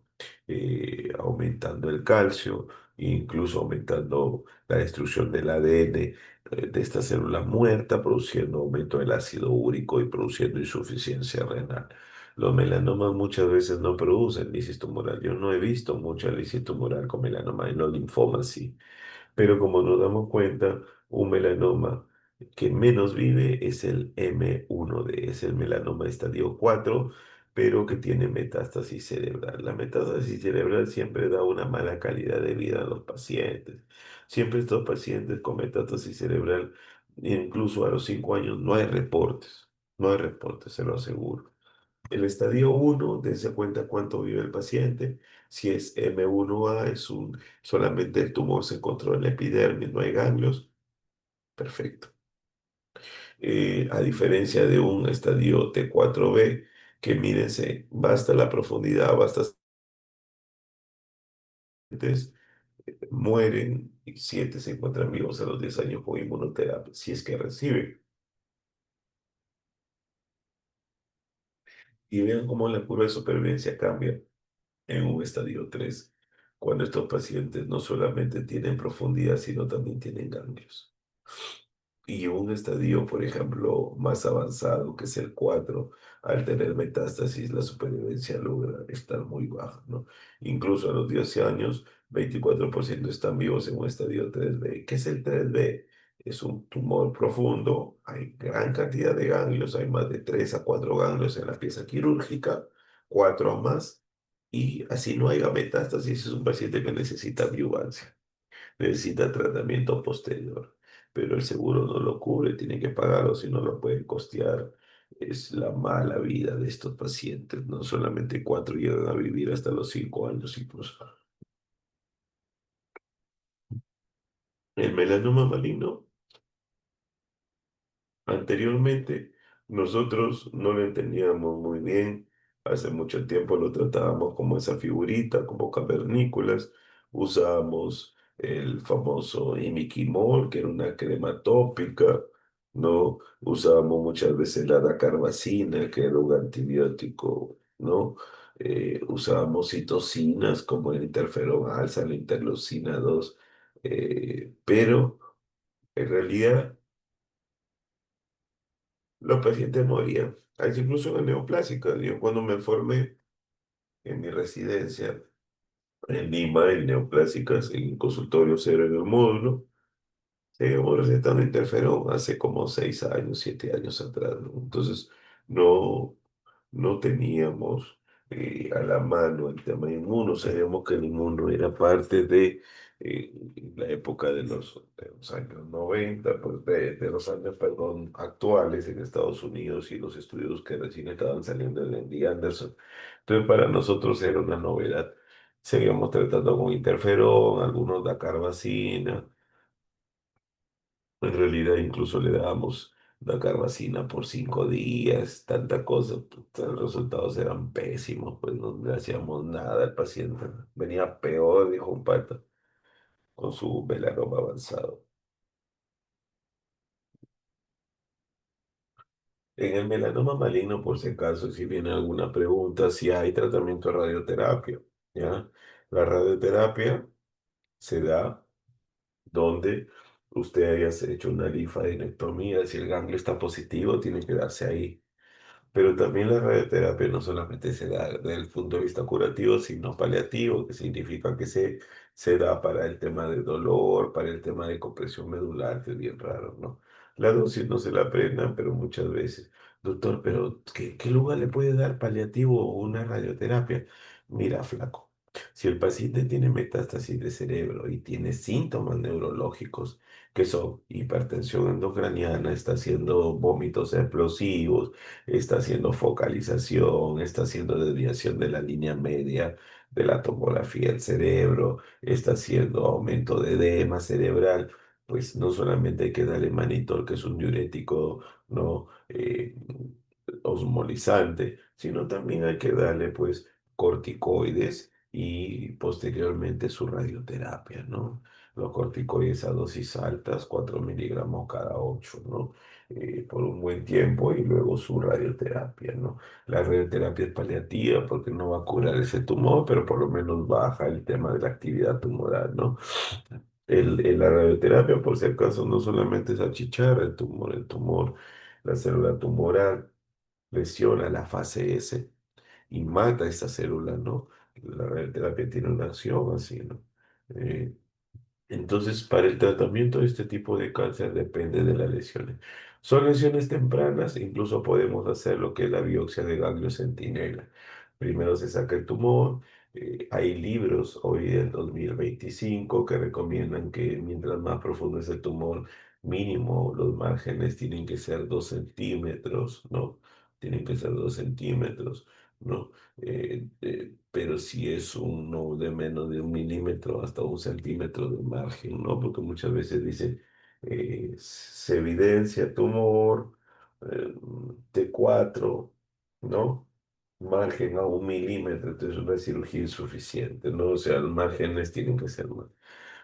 aumentando el calcio, e incluso aumentando la destrucción del ADN de esta célula muerta, produciendo aumento del ácido úrico y produciendo insuficiencia renal. Los melanomas muchas veces no producen lisis tumoral. Yo no he visto mucha lisis tumoral con melanoma y los linfomas sí. Pero como nos damos cuenta, un melanoma que menos vive es el M1D, es el melanoma estadio 4, pero que tiene metástasis cerebral. La metástasis cerebral siempre da una mala calidad de vida a los pacientes. Siempre estos pacientes con metástasis cerebral, incluso a los 5 años, no hay reportes, se lo aseguro. El estadio 1, dense cuenta cuánto vive el paciente. Si es M1A, solamente el tumor se encontró en la epidermis, no hay ganglios. Perfecto. A diferencia de un estadio T4B, que mírense, basta la profundidad, basta antes, mueren y 7 se encuentran vivos a los 10 años con inmunoterapia, si es que reciben. Y vean cómo la curva de supervivencia cambia en un estadio 3 cuando estos pacientes no solamente tienen profundidad, sino también tienen ganglios. Y un estadio, por ejemplo, más avanzado, que es el 4 al tener metástasis, la supervivencia logra estar muy baja, ¿no? Incluso a los 10 años, 24% están vivos en un estadio 3B. ¿Qué es el 3B? Es un tumor profundo, hay gran cantidad de ganglios, hay más de 3 a 4 ganglios en la pieza quirúrgica, 4 más, y así no haya metástasis, es un paciente que necesita adyuvancia, necesita tratamiento posterior, pero el seguro no lo cubre, tiene que pagarlo, si no lo puede costear. Es la mala vida de estos pacientes, no solamente 4 llegan a vivir hasta los 5 años incluso. El melanoma maligno, anteriormente, nosotros no lo entendíamos muy bien. Hace mucho tiempo lo tratábamos como esa figurita, como cavernícolas. Usábamos el famoso imiquimol, que era una crema tópica, ¿no? Usábamos muchas veces la dacarbazina, que era un antibiótico, ¿no? Usábamos citocinas como el interferón alfa, la interleucina 2, pero en realidad los pacientes morían. Hay incluso en neoplásicas. Yo cuando me formé en mi residencia en Lima, en neoplásicas, en consultorio cero en el módulo, seguimos recetando interferón hace como 6 años, 7 años atrás, ¿no? Entonces, no, no teníamos a la mano el tema inmuno. Sabíamos que el inmuno era parte de la época de los años 90, pues de los años, perdón, actuales en Estados Unidos y los estudios que recién estaban saliendo de Andy Anderson. Entonces, para nosotros era una novedad. Seguíamos tratando con interferón, algunos dacarbazina. En realidad incluso le dábamos dacarbazina por 5 días, tanta cosa, puta, los resultados eran pésimos, pues no le hacíamos nada al paciente. Venía peor, dijo un pata, con su melanoma avanzado. En el melanoma maligno, por si acaso, si viene alguna pregunta, si hay tratamiento de radioterapia, ¿ya? La radioterapia se da donde usted haya hecho una linfadenectomía, si el ganglio está positivo, tiene que darse ahí. Pero también la radioterapia no solamente se da desde el punto de vista curativo, sino paliativo, que significa que se da para el tema de dolor, para el tema de compresión medular, que es bien raro, ¿no? La dosis no se la aprendan, pero muchas veces, doctor, pero ¿qué lugar le puede dar paliativo o una radioterapia? Mira, flaco. Si el paciente tiene metástasis de cerebro y tiene síntomas neurológicos, que son hipertensión endocraniana, está haciendo vómitos explosivos, está haciendo focalización, está haciendo desviación de la línea media de la tomografía del cerebro, está haciendo aumento de edema cerebral, pues no solamente hay que darle manitol, que es un diurético no osmolizante, sino también hay que darle pues corticoides y posteriormente su radioterapia, ¿no? Los corticoides a dosis altas, 4 miligramos cada 8, ¿no? Por un buen tiempo y luego su radioterapia, ¿no? La radioterapia es paliativa porque no va a curar ese tumor, pero por lo menos baja el tema de la actividad tumoral, ¿no? La radioterapia, por si acaso, no solamente es achichar el tumor, la célula tumoral lesiona la fase S y mata esa célula, ¿no? La radioterapia tiene una acción así, ¿no? Eh, entonces, para el tratamiento de este tipo de cáncer depende de las lesiones. Son lesiones tempranas, incluso podemos hacer lo que es la biopsia de ganglio centinela. Primero se saca el tumor. Hay libros hoy del 2025 que recomiendan que mientras más profundo es el tumor, mínimo los márgenes tienen que ser 2 centímetros, ¿no? Tienen que ser 2 centímetros, ¿no? Pero si es uno de menos de 1 milímetro hasta 1 centímetro de margen, ¿no? Porque muchas veces dicen, se evidencia tumor, eh, T4, ¿no? Margen a 1 milímetro, entonces una cirugía insuficiente, ¿no? O sea, los márgenes tienen que ser más.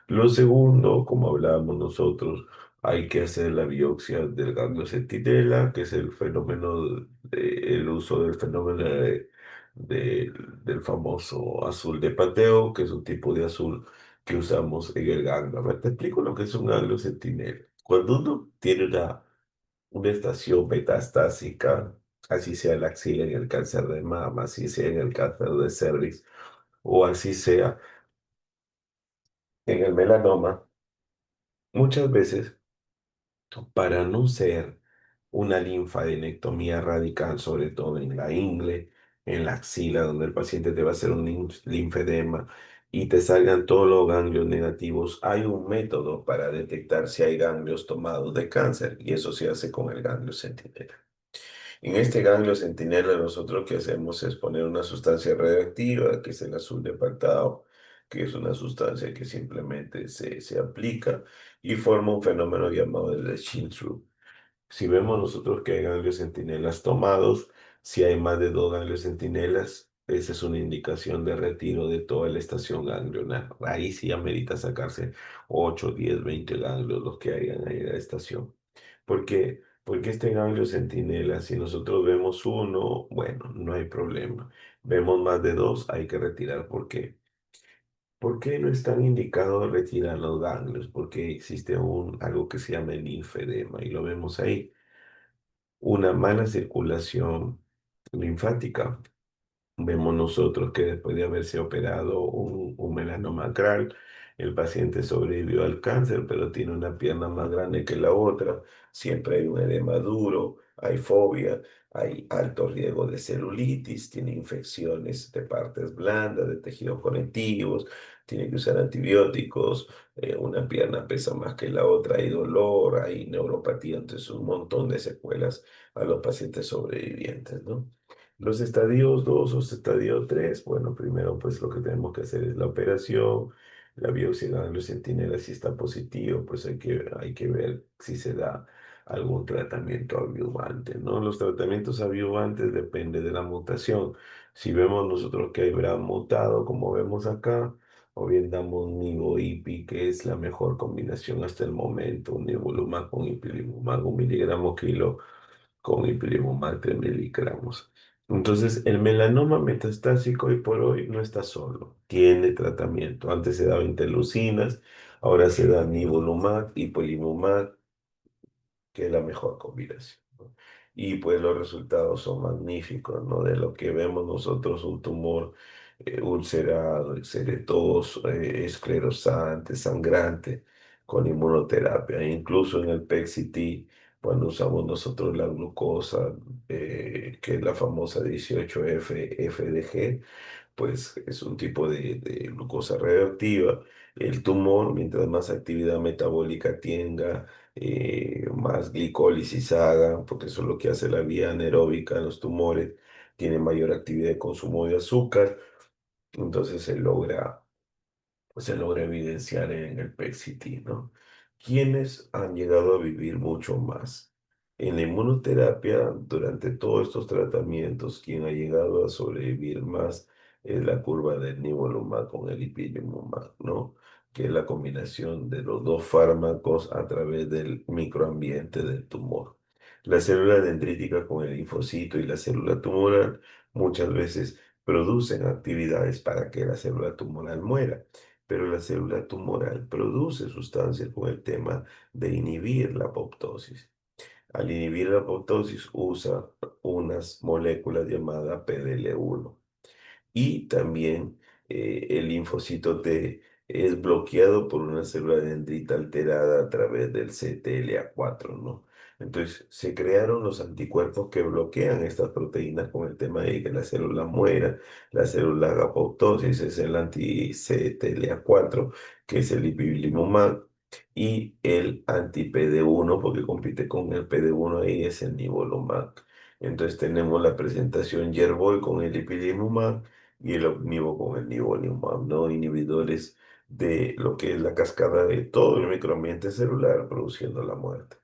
Lo segundo, como hablábamos nosotros, hay que hacer la biopsia del ganglio centinela, que es el fenómeno, el uso del fenómeno de- del famoso azul de Pateo, que es un tipo de azul que usamos en el ganglio. A ver, te explico lo que es un ganglio centinela. Cuando uno tiene una estación metastásica, así sea en la axila en el cáncer de mama, así sea en el cáncer de cervix, o así sea en el melanoma, muchas veces para no ser una linfadenectomía radical, sobre todo en la ingle, en la axila, donde el paciente te va a hacer un linfedema y te salgan todos los ganglios negativos, hay un método para detectar si hay ganglios tomados de cáncer y eso se hace con el ganglio centinela. En este ganglio centinela nosotros lo que hacemos es poner una sustancia radioactiva, que es el azul de Patao, que es una sustancia que simplemente se aplica y forma un fenómeno llamado el Schindler. Si vemos nosotros que hay ganglios centinelas tomados, si hay más de 2 ganglios centinelas, esa es una indicación de retiro de toda la estación ganglionar. Ahí sí amerita sacarse 8, 10, 20 ganglios los que hayan ahí en la estación. ¿Por qué? Porque este ganglio centinela, si nosotros vemos uno, bueno, no hay problema. Vemos más de dos, hay que retirar. ¿Por qué? ¿Por qué no están indicados retirar los ganglios? Porque existe algo que se llama el linfedema y lo vemos ahí, una mala circulación linfática. Vemos nosotros que después de haberse operado un melanoma acral, el paciente sobrevivió al cáncer, pero tiene una pierna más grande que la otra. Siempre hay un edema duro, hay fobia, hay alto riesgo de celulitis, tiene infecciones de partes blandas, de tejidos conectivos, tiene que usar antibióticos, una pierna pesa más que la otra, hay dolor, hay neuropatía, entonces un montón de secuelas a los pacientes sobrevivientes, ¿no? Los estadios 2 o estadio 3, bueno, primero pues lo que tenemos que hacer es la operación, la biopsia de ganglios centinela, si está positivo, pues hay que ver si se da algún tratamiento adyuvante, ¿no? Los tratamientos adyuvantes depende de la mutación. Si vemos nosotros que hay BRAF mutado, como vemos acá, o bien damos nivo-IPI, que es la mejor combinación hasta el momento, un nivolumab con ipilimumab, 1 miligramo kilo con ipilimumab 3 miligramos. Entonces, el melanoma metastásico hoy por hoy no está solo, tiene tratamiento. Antes se daba interleucinas, ahora se da nivolumab, ipilimumab, que es la mejor combinación, ¿no? Y pues los resultados son magníficos, ¿no? De lo que vemos nosotros, un tumor ulcerado, exeretoso, esclerosante, sangrante, con inmunoterapia. E incluso en el PET-CT, cuando usamos nosotros la glucosa, que es la famosa 18F-FDG, pues es un tipo de glucosa radioactiva. El tumor, mientras más actividad metabólica tenga, más glicólisis haga, porque eso es lo que hace la vía anaeróbica en los tumores, tiene mayor actividad de consumo de azúcar, entonces se logra evidenciar en el PET-CT, ¿no? ¿Quiénes han llegado a vivir mucho más? En la inmunoterapia, durante todos estos tratamientos, quien ha llegado a sobrevivir más es la curva del nivolumab con el ipilimumab, ¿no? Que es la combinación de los dos fármacos a través del microambiente del tumor. La célula dendrítica con el linfocito y la célula tumoral muchas veces producen actividades para que la célula tumoral muera, pero la célula tumoral produce sustancias con el tema de inhibir la apoptosis. Al inhibir la apoptosis usa unas moléculas llamadas PDL1 y también el linfocito T es bloqueado por una célula dendrita alterada a través del CTLA4, ¿no? Entonces se crearon los anticuerpos que bloquean estas proteínas con el tema de que la célula muera, la célula haga apoptosis, es el anti-CTLA4, que es el ipilimumab, y el anti-PD1, porque compite con el PD1 ahí, es el nivolumab. Entonces tenemos la presentación Yervoy con el ipilimumab y el omnivo con el nivolumab, ¿no? Inhibidores de lo que es la cascada de todo el microambiente celular produciendo la muerte.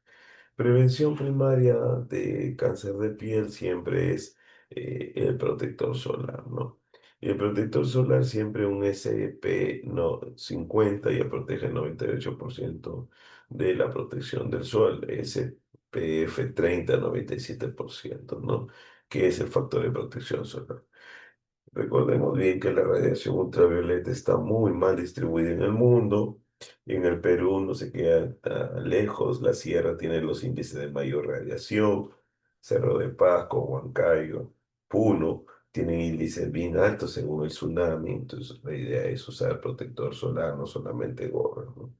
Prevención primaria de cáncer de piel siempre es el protector solar, ¿no? Y el protector solar siempre un SPF no, 50 ya protege el 98% de la protección del sol, SPF 30, 97%, ¿no? Que es el factor de protección solar. Recordemos bien que la radiación ultravioleta está muy mal distribuida en el mundo. En el Perú no se queda tan lejos. La sierra tiene los índices de mayor radiación. Cerro de Pasco, Huancayo, Puno tienen índices bien altos según el tsunami. Entonces la idea es usar protector solar, no solamente gorra, ¿no?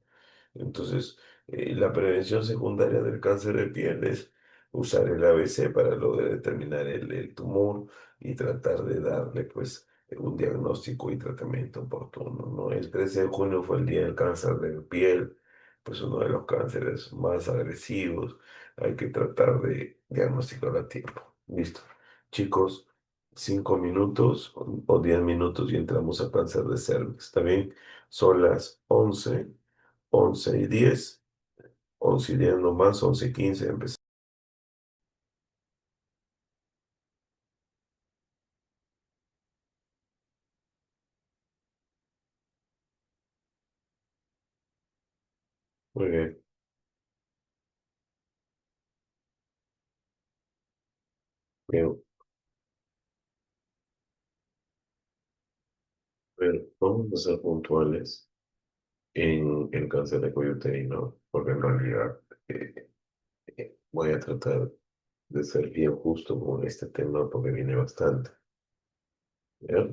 Entonces, la prevención secundaria del cáncer de piel es usar el ABC para lograr determinar el tumor y tratar de darle, pues, un diagnóstico y tratamiento oportuno, ¿no? El 13 de junio fue el día del cáncer de piel, pues uno de los cánceres más agresivos. Hay que tratar de diagnosticarlo a tiempo. Listo. Chicos, 5 minutos o 10 minutos y entramos a cáncer de cervix. ¿Está bien? Son las 11:10, 11:10 nomás, 11:15 empezamos. Muy bien. Bien, bien, vamos a ser puntuales en el cáncer de cuello uterino, porque en realidad voy a tratar de ser bien justo con este tema porque viene bastante. ¿Ya?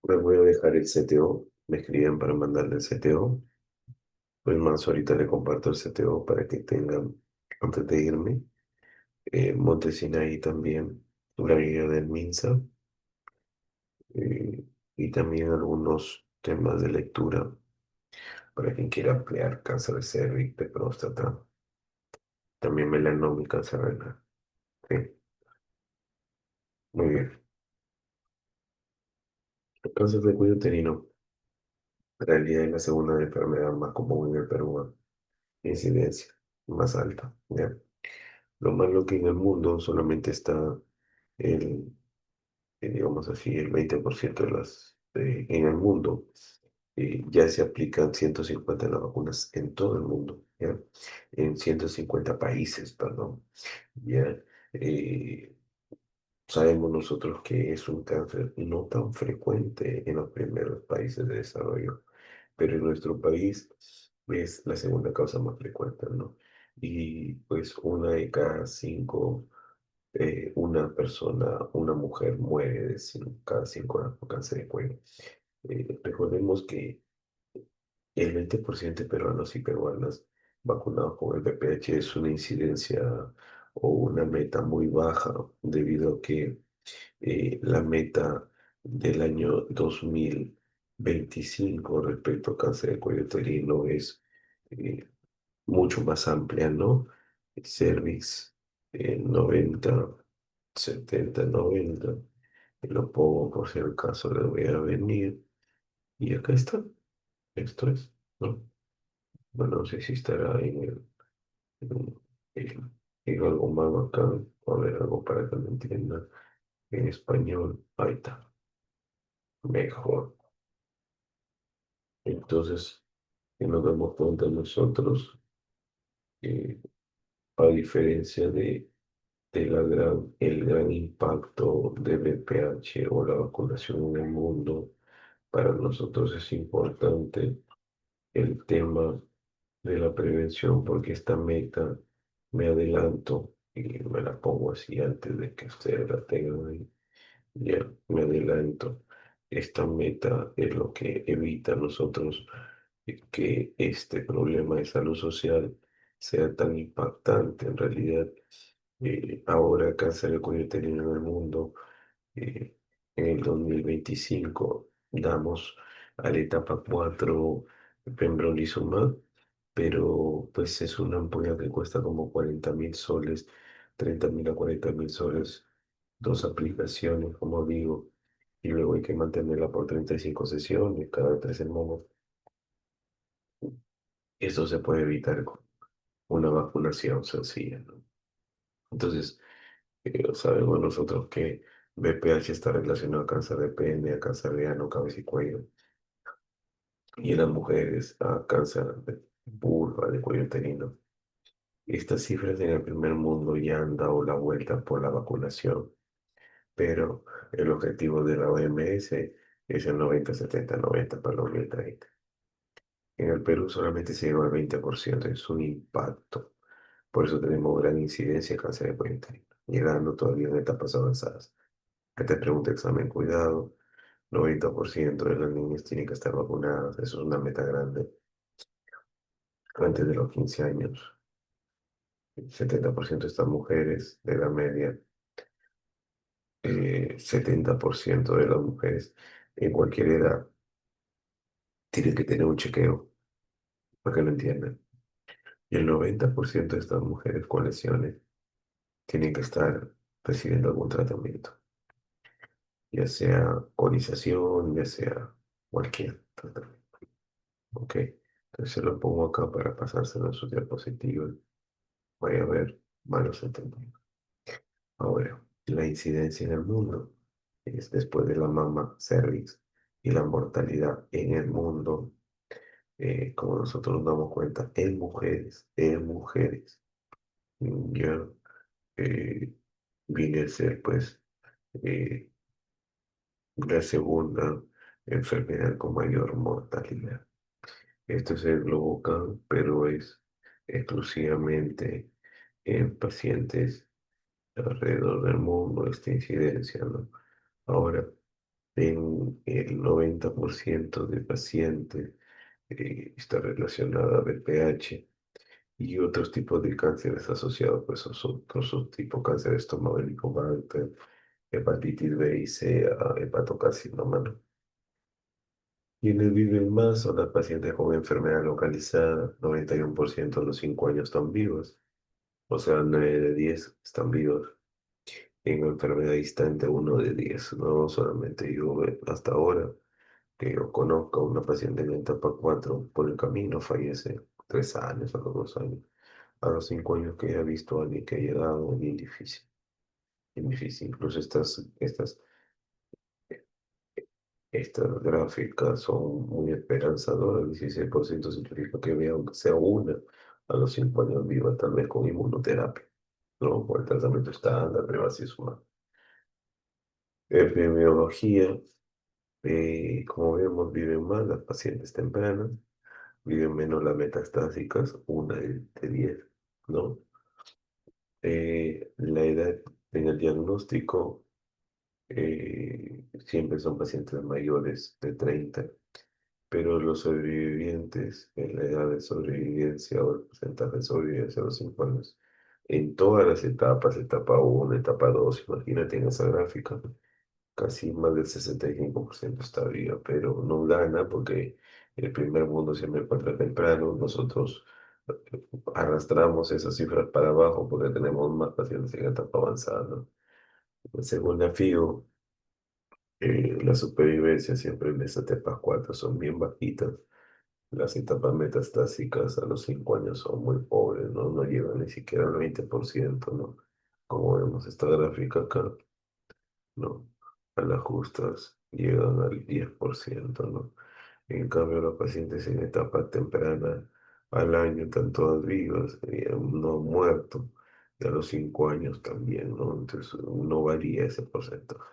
Les voy a dejar el CTO, me escriben para mandarle el CTO. Pues más, ahorita le comparto el CTO para que tengan, antes de irme, Montesina ahí también, la guía del MINSA, eh, y también algunos temas de lectura para quien quiera ampliar cáncer de cervix, de próstata, también melanoma y cáncer renal. Sí, muy bien. El cáncer de cuello uterino, en realidad es la segunda enfermedad más común en el Perú, incidencia más alta, ¿ya? Lo malo que en el mundo solamente está el, digamos así, el 20% en el mundo. Ya se aplican 150 de las vacunas en todo el mundo, ¿ya? En 150 países, perdón, ¿ya? Eh, Sabemos nosotros que es un cáncer no tan frecuente en los primeros países de desarrollo, pero en nuestro país es la segunda causa más frecuente, ¿no? Y pues una de cada cinco, una persona, una mujer muere cada 5 años por cáncer de cuello. Recordemos que el 20% de peruanos y peruanas vacunados con el VPH es una incidencia o una meta muy baja debido a que La meta del año 2025 respecto a cáncer de cuello uterino es eh, mucho más amplia, ¿no? Cervix 90, 70, 90. Y lo pongo por si acaso le voy a venir. Y acá está. Esto es, ¿no? Bueno, no sé si estará en algo más acá. A ver, algo para que lo entienda. En español. Ahí está. Mejor. Entonces, que nos damos cuenta nosotros, eh, a diferencia de el gran impacto de BPH o la vacunación en el mundo, para nosotros es importante el tema de la prevención porque esta meta me adelanto y me la pongo así antes de que ustedes la tengan ahí. Ya, me adelanto. Esta meta es lo que evita a nosotros que este problema de salud social sea tan impactante. En realidad, ahora cáncer de cuello uterino en el mundo, eh, en el 2025 damos a la etapa 4 pembrolizumab, pero pues es una ampolla que cuesta como 40.000 soles, 30.000 a 40.000 soles, dos aplicaciones, como digo, y luego hay que mantenerla por 35 sesiones cada 3 semanas. Esto se puede evitar con una vacunación sencilla, ¿no? Entonces, sabemos nosotros que BPH está relacionado a cáncer de pene, a cáncer de ano, cabeza y cuello, y en las mujeres a cáncer de vulva, de cuello uterino. Estas cifras en el primer mundo ya han dado la vuelta por la vacunación, pero el objetivo de la OMS es el 90-70-90 para el 2030. En el Perú solamente se llegó al 20%, es un impacto. Por eso tenemos gran incidencia de cáncer de cuello uterino, llegando todavía en etapas avanzadas. Que te pregunte examen, cuidado, 90% de las niñas tienen que estar vacunadas, eso es una meta grande. Antes de los 15 años, el 70% de estas mujeres de la media, 70% de las mujeres en cualquier edad tienen que tener un chequeo, para que lo entiendan. Y el 90% de estas mujeres con lesiones tienen que estar recibiendo algún tratamiento, ya sea conización, ya sea cualquier tratamiento. ¿Ok? Entonces se lo pongo acá para pasárselo en su diapositiva. Voy a ver malos entendidos. Ahora, la incidencia en el mundo es después de la mama cervix y la mortalidad en el mundo, como nosotros nos damos cuenta, en mujeres, ya eh, viene a ser pues eh, la segunda enfermedad con mayor mortalidad. Esto es el Globocan, pero es exclusivamente en pacientes alrededor del mundo esta incidencia, ¿no? Ahora, en el 90% de pacientes está relacionada a BPH y otros tipos de cánceres asociados, pues a otros subtipos, cáncer de estómago, helicobacter, hepatitis B y C, a hepatocarcinoma, ¿no? Quienes viven más son las pacientes con enfermedad localizada, 91% a los 5 años están vivos, o sea, 9 de 10 están vivos. En enfermedad distante, 1 de 10, no solamente yo, hasta ahora que yo conozco a una paciente en la etapa 4 por el camino, fallece 3 años, a los 2 años. A los 5 años que he visto a alguien que ha llegado, bien difícil. Incluso estas gráficas son muy esperanzadoras. 16% significa que vea aunque sea una a los 5 años viva, tal vez con inmunoterapia, ¿no? Por el tratamiento estándar de bevacizumab. Epidemiología, como vemos, viven más las pacientes tempranas, viven menos las metastásicas, 1 de 10, ¿no? La edad en el diagnóstico siempre son pacientes mayores de 30, pero los sobrevivientes, en la edad de sobrevivencia o el porcentaje de sobrevivencia a los 5 años en todas las etapas, etapa uno, etapa 2, imagínate en esa gráfica, casi más del 65% está viva, pero no gana porque el primer mundo siempre encuentra temprano, nosotros arrastramos esas cifras para abajo porque tenemos más pacientes en etapa avanzada, ¿no? Según la FIO, la supervivencia siempre en las etapas 4 son bien bajitas. Las etapas metastásicas a los 5 años son muy pobres, ¿no? No llegan ni siquiera al 20%, ¿no? Como vemos esta gráfica acá, ¿no? A las justas llegan al 10%, ¿no? En cambio, los pacientes en etapa temprana al año están todas vivas, no han muerto, y a los 5 años también, ¿no? Entonces, no varía ese porcentaje.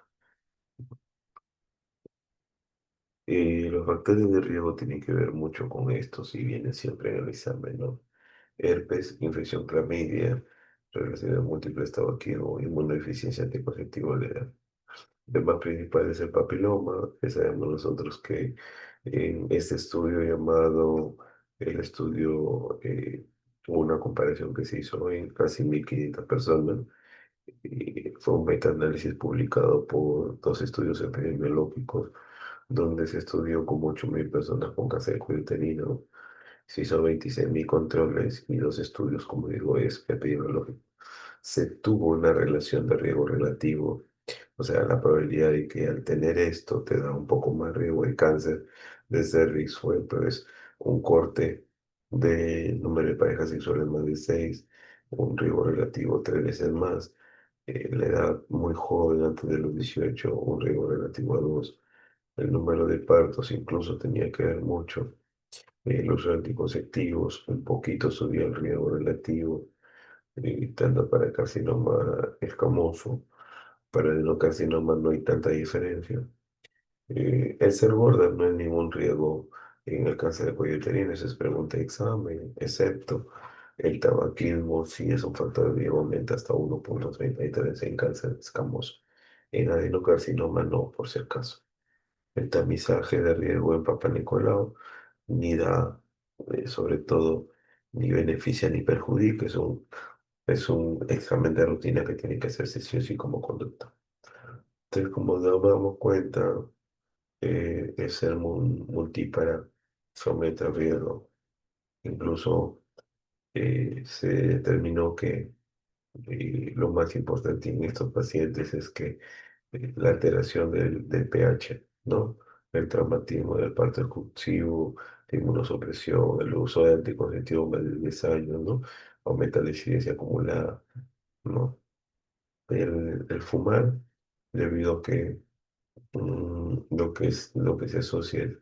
Los factores de riesgo tienen que ver mucho con esto, si viene siempre en el examen, ¿no? Herpes, infección clamidia, relacionada múltiple tabaquismo, inmunodeficiencia anticonceptiva letal. El tema principal es el papiloma, que sabemos nosotros que en este estudio llamado el estudio, una comparación que se hizo en casi 1.500 personas, y fue un metaanálisis publicado por dos estudios epidemiológicos, donde se estudió con 8.000 personas con cáncer de cuello uterino. Se hizo 26.000 controles y dos estudios, como digo, es epidemiológico. Se tuvo una relación de riesgo relativo, o sea, la probabilidad de que al tener esto te da un poco más riesgo de cáncer de cervix fue pues un corte de número de parejas sexuales más de 6, un riesgo relativo 3 veces más, la edad muy joven antes de los 18, un riesgo relativo a 2, el número de partos incluso tenía que ver mucho, el uso de anticonceptivos un poquito subía el riesgo relativo, tanto para el carcinoma escamoso, para el adenocarcinoma no hay tanta diferencia. El ser gorda no es ningún riesgo en el cáncer de cuello uterino, eso es pregunta de examen, excepto el tabaquismo, sí es un factor de riesgo, aumenta hasta 1,33 en cáncer escamoso. En adenocarcinoma no, por si acaso. El tamizaje de riesgo en Papa Nicolau ni da, sobre todo, ni beneficia ni perjudica, es un examen de rutina que tiene que hacerse sí o sí como conducta. Entonces, como nos damos cuenta, el ser multípara somete a riesgo. Incluso se determinó que lo más importante en estos pacientes es que la alteración del pH, ¿no? El traumatismo del parto exclusivo, la inmunosupresión, el uso de anticonceptivos más de 10 años, ¿no? Aumenta la incidencia acumulada, ¿no? El fumar, debido a que lo que se asocia es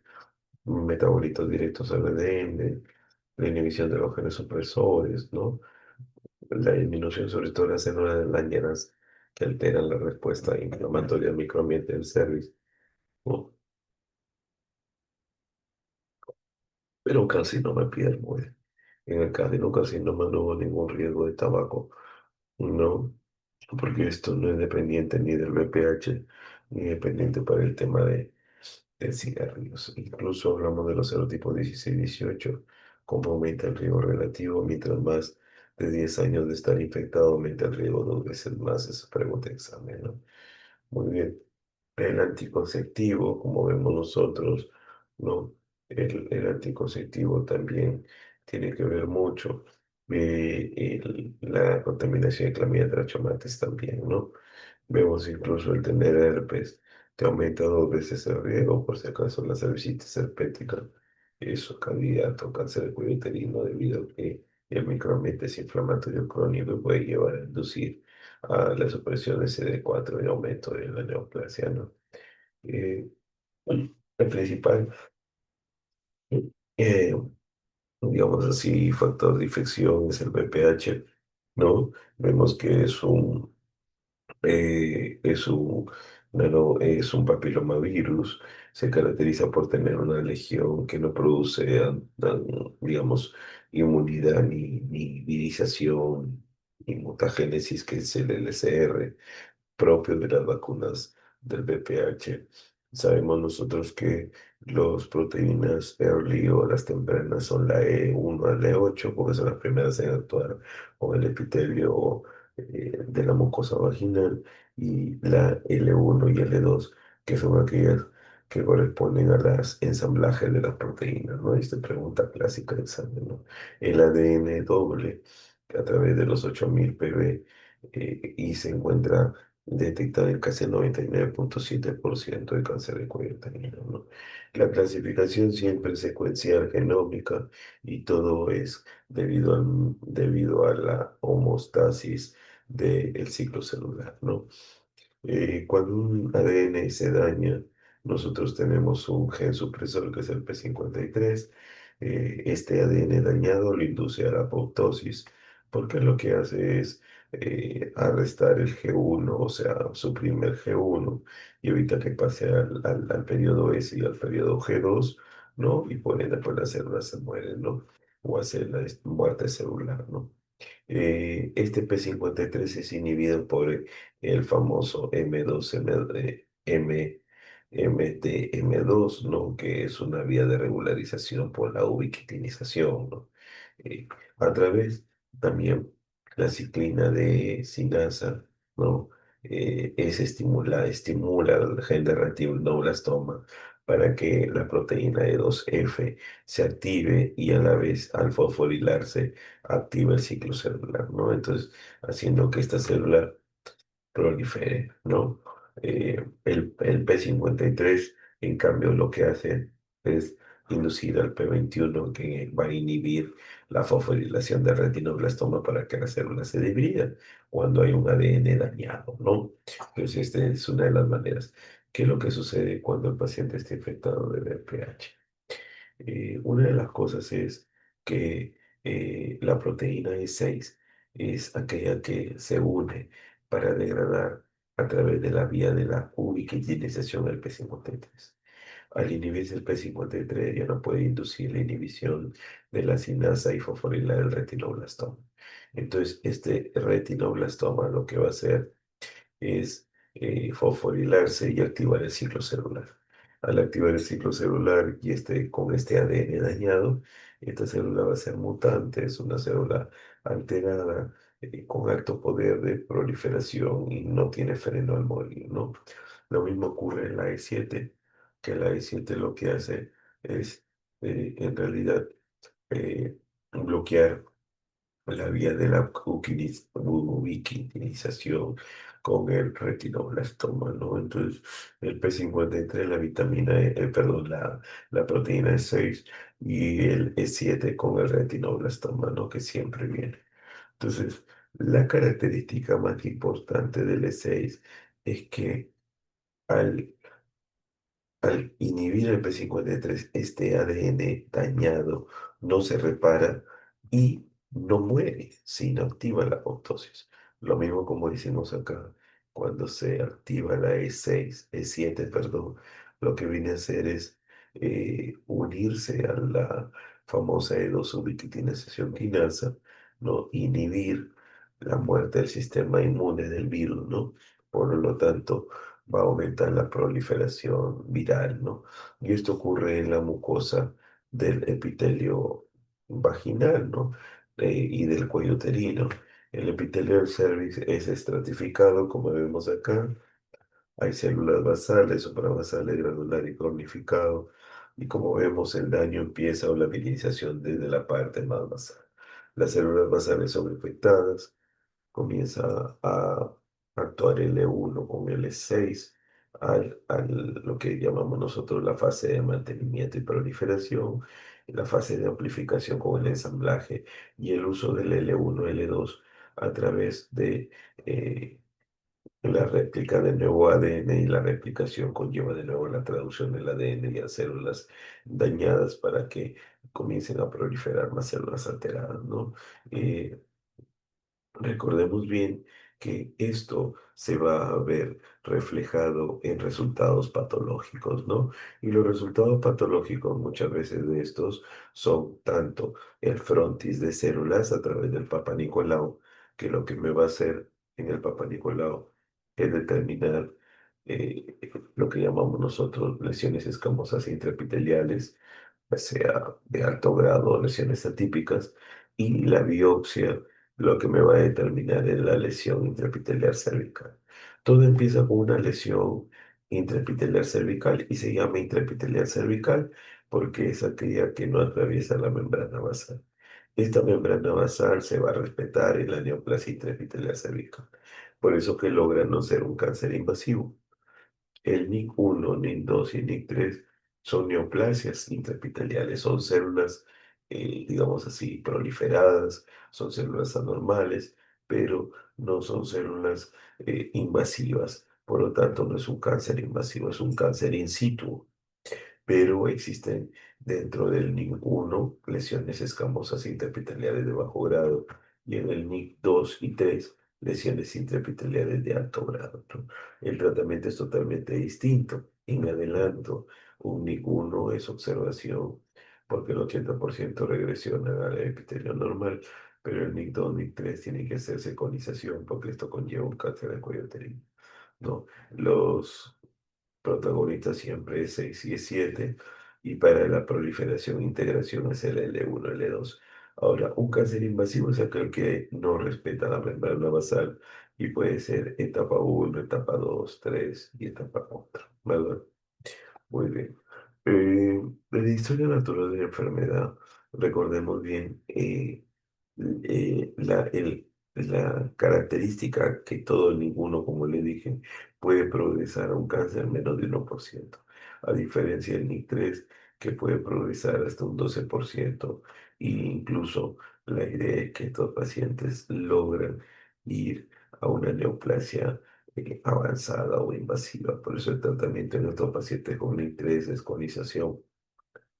metabolitos directos al ADN, la inhibición de los genes supresores, ¿no? La disminución sobre todo de las células dañinas que alteran la respuesta inflamatoria al microambiente del cervix, ¿no? Pero casi no me pierdo, ¿eh? En el carcinoma no hubo ningún riesgo de tabaco, no, porque esto no es dependiente ni del BPH, ni dependiente para el tema de cigarrillos. Incluso hablamos de los serotipos 16-18, cómo aumenta el riesgo relativo, mientras más de 10 años de estar infectado, aumenta el riesgo 2 veces más. Esa pregunta de examen, ¿no? Muy bien. El anticonceptivo, como vemos nosotros, ¿no? El anticonceptivo también tiene que ver mucho. La contaminación de clamidia trachomatis también, ¿no? Vemos incluso el tener herpes, te aumenta 2 veces el riesgo, por si acaso la cervicitis herpética, eso candidato a cáncer de cuello uterino debido a que el microambiente es inflamatorio crónico y puede llevar a inducir a la supresión de CD4 y aumento de la neoplasia, ¿no? Eh, bueno, el principal, eh, digamos así, factor de infección es el VPH, ¿no? Vemos que es un papilomavirus, se caracteriza por tener una legión que no produce, digamos, inmunidad ni virización, ni mutagénesis, que es el LCR propio de las vacunas del VPH. Sabemos nosotros que las proteínas early o las tempranas son la E1 a la E8, porque son las primeras en actuar con el epitelio de la mucosa vaginal, y la L1 y L2, que son aquellas que corresponden a las ensamblajes de las proteínas, ¿no? Esta pregunta clásica de examen, ¿no? El ADN doble, que a través de los 8000 PB, y se encuentra detectada en casi el 99,7% de cáncer de cuello uterino, ¿no? La clasificación siempre es secuencial genómica, y todo es debido a la homeostasis del ciclo celular, ¿no? Cuando un ADN se daña, nosotros tenemos un gen supresor que es el P53. Este ADN dañado lo induce a la apoptosis, porque lo que hace es arrestar el G1, o sea, suprime el G1 y evita que pase al periodo S y al periodo G2, ¿no? Y por ende, pues las células se mueren, ¿no? O hace la muerte celular, ¿no? Este P53 es inhibido por el famoso M2, MTM2, ¿no? Que es una vía de regularización por la ubiquitinización, ¿no? Eh, a través también la ciclina de sinasa, ¿no? Estimula el gen de retinoblastoma para que la proteína E2F se active, y a la vez al fosforilarse activa el ciclo celular, ¿no? Entonces, haciendo que esta célula prolifere, ¿no? El P53, en cambio, lo que hace es inducir al P21, que va a inhibir la fosforilación del retinoblastoma para que la célula se dividan cuando hay un ADN dañado, ¿no? Entonces, esta es una de las maneras. ¿Qué es lo que sucede cuando el paciente está infectado de VPH? Una de las cosas es que la proteína E6 es aquella que se une para degradar a través de la vía de la ubiquitinización del P53. Al inhibirse el P53 ya no puede inducir la inhibición de la sinasa y fosforilar el retinoblastoma. Entonces, este retinoblastoma lo que va a hacer es fosforilarse y activar el ciclo celular. Al activar el ciclo celular y con este ADN dañado, esta célula va a ser mutante, es una célula alterada, con alto poder de proliferación y no tiene freno al morir, ¿no? Lo mismo ocurre en la E7, que la E7 lo que hace es, en realidad, bloquear la vía de la ubiquitinización con el retinoblastoma, ¿no? Entonces, el P53, la vitamina perdón, la proteína E6 y el E7 con el retinoblastoma, ¿no? Que siempre viene. Entonces, la característica más importante del E6 es que al inhibir el P53, este ADN dañado no se repara y no muere, sino activa la apoptosis. Lo mismo como decimos acá, cuando se activa la E7, perdón, lo que viene a hacer es unirse a la famosa E2 ubiquitinación quinasa, ¿no? Inhibir la muerte del sistema inmune del virus, ¿no? Por lo tanto, va a aumentar la proliferación viral, ¿no? Y esto ocurre en la mucosa del epitelio vaginal, ¿no? Y del cuello uterino. El epitelio del cervix es estratificado, como vemos acá. Hay células basales, suprabasales, granular y cornificado. Y como vemos, el daño empieza o la minimización desde la parte más basal. Las células basales son infectadas, comienza a actuar L1 con L6 lo que llamamos nosotros la fase de mantenimiento y proliferación, y la fase de amplificación con el ensamblaje y el uso del L1, L2 a través de la réplica del nuevo ADN, y la replicación conlleva de nuevo la traducción del ADN y a células dañadas para que comiencen a proliferar más células alteradas, ¿no? Eh, Recordemos bien que esto se va a ver reflejado en resultados patológicos, ¿no? Y los resultados patológicos muchas veces de estos son tanto el frontis de células a través del Papa Nicolau, que lo que me va a hacer en el Papa Nicolau es determinar lo que llamamos nosotros lesiones escamosas intraepiteliales, ya sea de alto grado o lesiones atípicas, y la biopsia lo que me va a determinar es la lesión intraepitelial cervical. Todo empieza con una lesión intraepitelial cervical y se llama intraepitelial cervical porque es aquella que no atraviesa la membrana basal. Esta membrana basal se va a respetar en la neoplasia intraepitelial cervical. Por eso que logra no ser un cáncer invasivo. El NIC1, NIC2 y NIC3 son neoplasias intraepiteliales, son células, digamos así, proliferadas, son células anormales, pero no son células invasivas. Por lo tanto, no es un cáncer invasivo, es un cáncer in situ, pero existen dentro del NIC1 lesiones escamosas intraepiteliales de bajo grado y en el NIC2 y 3 lesiones intraepiteliales de alto grado, ¿no? El tratamiento es totalmente distinto. En adelanto, un NIC1 es observación porque el 80% regresiona al epitelio normal, pero el NIC2, NIC3 tiene que hacerse conización porque esto conlleva un cáncer de cuello uterino, ¿no? Los protagonista siempre es 6 y es 7 y para la proliferación e integración es el L1, L2. Ahora, un cáncer invasivo es aquel que no respeta la membrana basal y puede ser etapa uno, etapa 2, 3 y etapa 4, ¿verdad? Muy bien. De la historia natural de la enfermedad, recordemos bien la característica que todo ninguno, como le dije, puede progresar a un cáncer menos de 1%, a diferencia del NIC3, que puede progresar hasta un 12%, e incluso la idea es que estos pacientes logran ir a una neoplasia avanzada o invasiva. Por eso el tratamiento en estos pacientes con NIC3 es conización,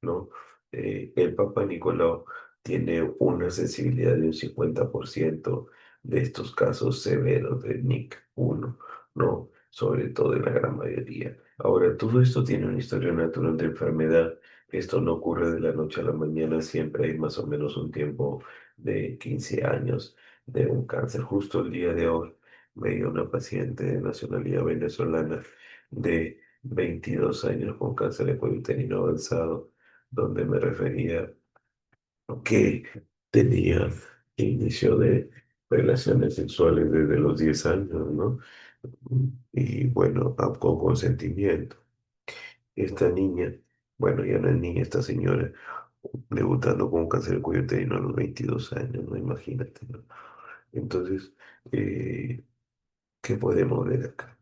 ¿no? El Papa Nicolau tiene una sensibilidad de un 50% de estos casos severos de NIC1, ¿no? Sobre todo en la gran mayoría. Ahora, todo esto tiene una historia natural de enfermedad. Esto no ocurre de la noche a la mañana, siempre hay más o menos un tiempo de 15 años de un cáncer. Justo el día de hoy me dio una paciente de nacionalidad venezolana de 22 años con cáncer de cuello uterino avanzado donde me refería que tenía inicio de relaciones sexuales desde los 10 años, ¿no? Y bueno, con consentimiento. Esta niña, bueno, ya no es niña, esta señora, debutando con un cáncer de cuello uterino a los 22 años, ¿no? Imagínate, ¿no? Entonces, eh, ¿qué podemos ver acá?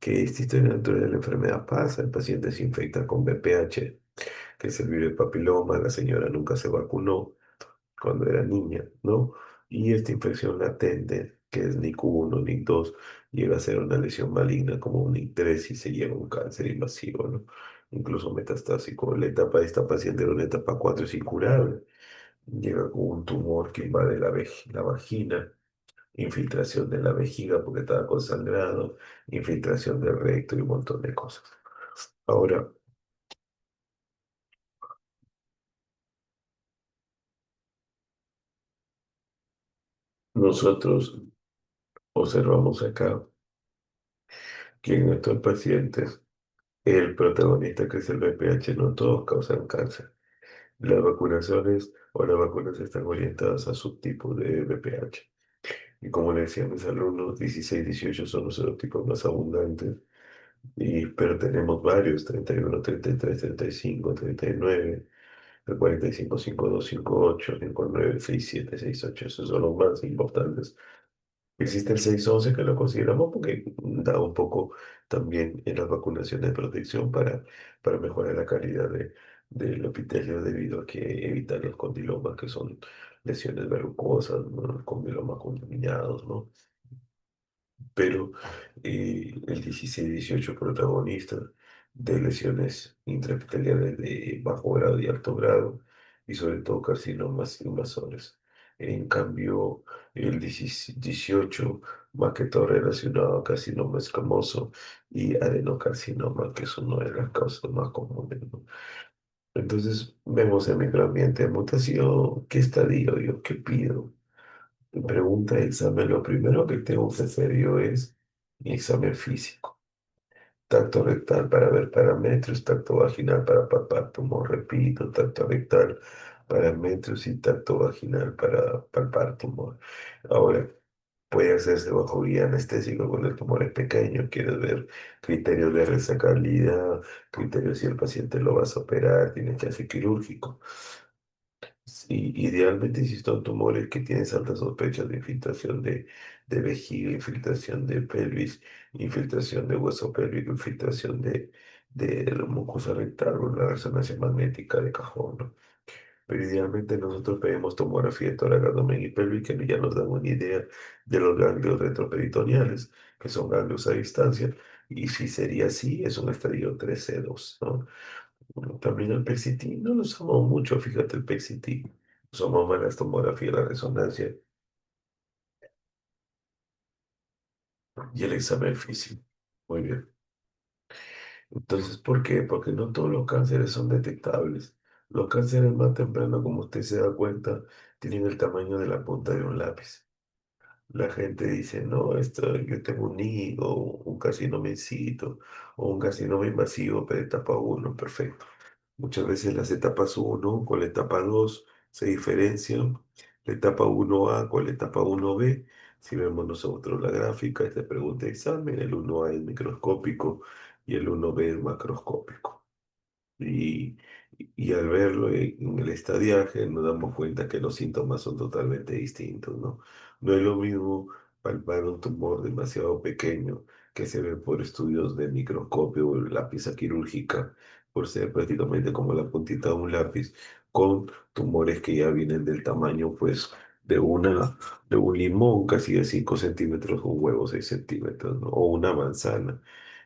Que esta historia natural de la enfermedad pasa, el paciente se infecta con VPH, que es el virus del papiloma, la señora nunca se vacunó cuando era niña, ¿no? Y esta infección latente, que es NIC1, NIC2, llega a ser una lesión maligna como un NIC3 y se lleva a un cáncer invasivo, ¿no? Incluso metastásico. La etapa de esta paciente era una etapa 4 es incurable. Llega con un tumor que invade la vagina, infiltración de la vejiga porque estaba consangrado, infiltración del recto y un montón de cosas. Ahora, nosotros observamos acá que en estos pacientes el protagonista que es el VPH no todos causan cáncer. Las vacunaciones o las vacunas están orientadas a subtipos de VPH. Y como le decía a mis alumnos, 16, 18 son los serotipos más abundantes, pero tenemos varios, 31, 33, 35, 39, el 45, 52, 58, 59, 67, 68, esos son los más importantes. Existe el 611 que lo consideramos porque da un poco también en las vacunaciones de protección para mejorar la calidad del epitelio debido a que evita los condilomas, que son lesiones verrucosas, ¿no? Los condilomas contaminados, ¿no? Pero el 16-18 protagonistas de lesiones intraepiteliales de bajo grado y alto grado, y sobre todo carcinomas invasores. En cambio, el 18 más que todo relacionado a carcinoma escamoso y adenocarcinoma, que es una de las causas más comunes, ¿no? Entonces, vemos el microambiente de mutación, ¿qué estadio yo? ¿Qué pido? Pregunta de examen, lo primero que tengo que hacer yo es mi examen físico. Tacto rectal para ver parámetros, tacto vaginal para palpar tumor, repito, tacto rectal, parámetros y tacto vaginal para palpar tumor. Ahora, puede hacerse bajo guía anestésico cuando el tumor es pequeño, quieres ver criterios de resecabilidad, criterios si el paciente lo vas a operar, tiene que hacer quirúrgico. Sí, idealmente si son tumores que tienes altas sospechas de infiltración de vejiga, infiltración de pelvis, infiltración de hueso pélvico, infiltración de la mucosa rectal o la resonancia magnética de cajón, ¿no? Pero idealmente nosotros pedimos tomografía de tórax, abdomen y pelvis que ya nos dan una idea de los ganglios retroperitoneales, que son ganglios a distancia, y si sería así, es un estadio 3C2, ¿no? Bueno, también el PET-CT, no lo usamos mucho, fíjate el PET-CT. Usamos más la tomografía, la resonancia y el examen físico. Muy bien. Entonces, ¿por qué? Porque no todos los cánceres son detectables. Los cánceres más tempranos, como usted se da cuenta, tienen el tamaño de la punta de un lápiz. La gente dice, no, esto, yo tengo un higo, un carcinoma in situ o un carcinoma invasivo, pero etapa uno, perfecto. Muchas veces las etapas uno con la etapa 2 se diferencian. La etapa uno a con la etapa uno b. Si vemos nosotros la gráfica, esta pregunta de examen, el uno a es microscópico y el uno b es macroscópico. Y, y al verlo en el estadiaje nos damos cuenta que los síntomas son totalmente distintos, ¿no? No es lo mismo palpar un tumor demasiado pequeño que se ve por estudios de microscopio o la pieza quirúrgica, por ser prácticamente como la puntita de un lápiz, con tumores que ya vienen del tamaño, pues, de un limón, casi de 5 centímetros, un huevo 6 centímetros, ¿no? O una manzana.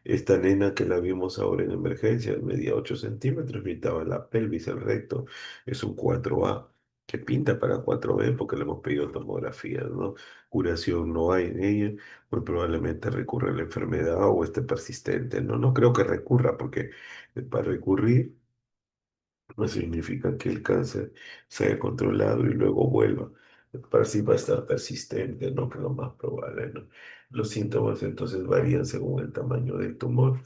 Esta nena que la vimos ahora en emergencia medía 8 centímetros, pintaba la pelvis, el recto, es un 4A, que pinta para 4B porque le hemos pedido tomografía, ¿no? Curación no hay en ella, muy probablemente recurra a la enfermedad o esté persistente, ¿no? No creo que recurra porque para recurrir no significa que el cáncer se haya controlado y luego vuelva. Para sí va a estar persistente, ¿no? Que es lo más probable, ¿no? Los síntomas entonces varían según el tamaño del tumor.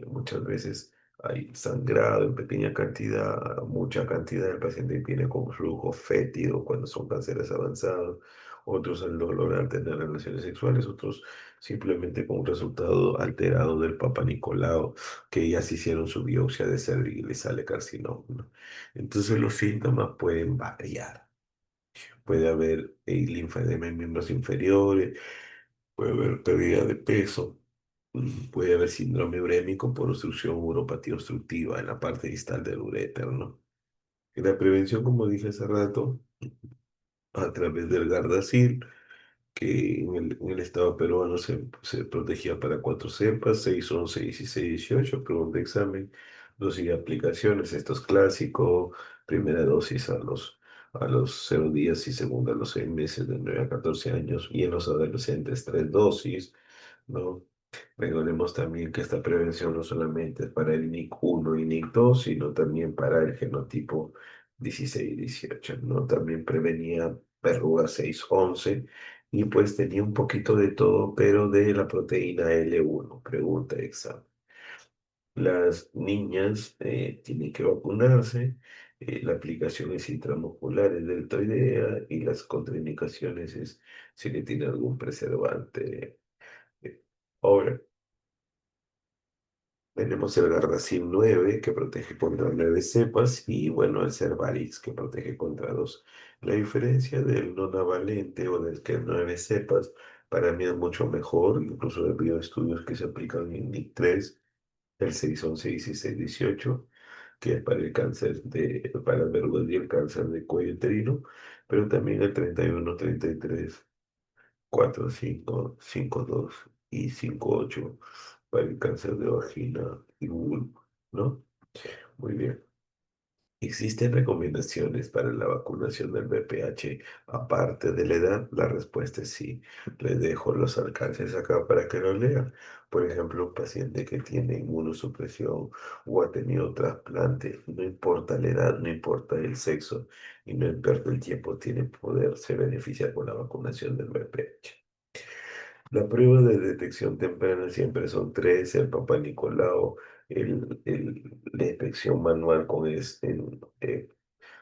Muchas veces hay sangrado en pequeña cantidad, mucha cantidad, el paciente viene con flujo fétido cuando son cánceres avanzados, otros al dolor al tener relaciones sexuales, otros simplemente con un resultado alterado del Papa Nicolau, que ya se hicieron su biopsia de cervix y le sale carcinoma, ¿no? Entonces los síntomas pueden variar. Puede haber linfedema en miembros inferiores, puede haber pérdida de peso, puede haber síndrome urémico por obstrucción uropatía obstructiva en la parte distal del uréter, ¿no? Y la prevención, como dije hace rato, a través del Gardasil, que en el Estado peruano se protegía para cuatro cepas, 6, 11, 16, 18, pregunta de examen, dosis y aplicaciones, esto es clásico, primera dosis a los 0 días y segunda a los 6 meses, de 9 a 14 años, y en los adolescentes 3 dosis, ¿no? Recordemos también que esta prevención no solamente es para el NIC 1 y NIC 2, sino también para el genotipo 16-18, ¿no? También prevenía verruga 6-11 y pues tenía un poquito de todo, pero de la proteína L1. Pregunta de examen. Las niñas tienen que vacunarse, la aplicación es intramuscular, es deltoidea y las contraindicaciones es si le tiene algún preservante. Eh, Ahora, tenemos el Gardasil 9 que protege contra 9 cepas y bueno, el Cervarix que protege contra 2. La diferencia del nonavalente o del que es 9 cepas para mí es mucho mejor, incluso he habido estudios que se aplican en NIC 3, el 6-11-16-18, que es para el cáncer para el verrugas y el cáncer de cuello uterino, pero también el 31-33, 4-5-5-2 y 5-8 para el cáncer de vagina y vulva, ¿no? Muy bien. ¿Existen recomendaciones para la vacunación del VPH aparte de la edad? La respuesta es sí. Les dejo los alcances acá para que lo lean. Por ejemplo, un paciente que tiene inmunosupresión o ha tenido trasplante, no importa la edad, no importa el sexo y no importa el tiempo, tiene poder, se beneficia con la vacunación del VPH. La prueba de detección temprana siempre son tres: el Papá Nicolau, la inspección manual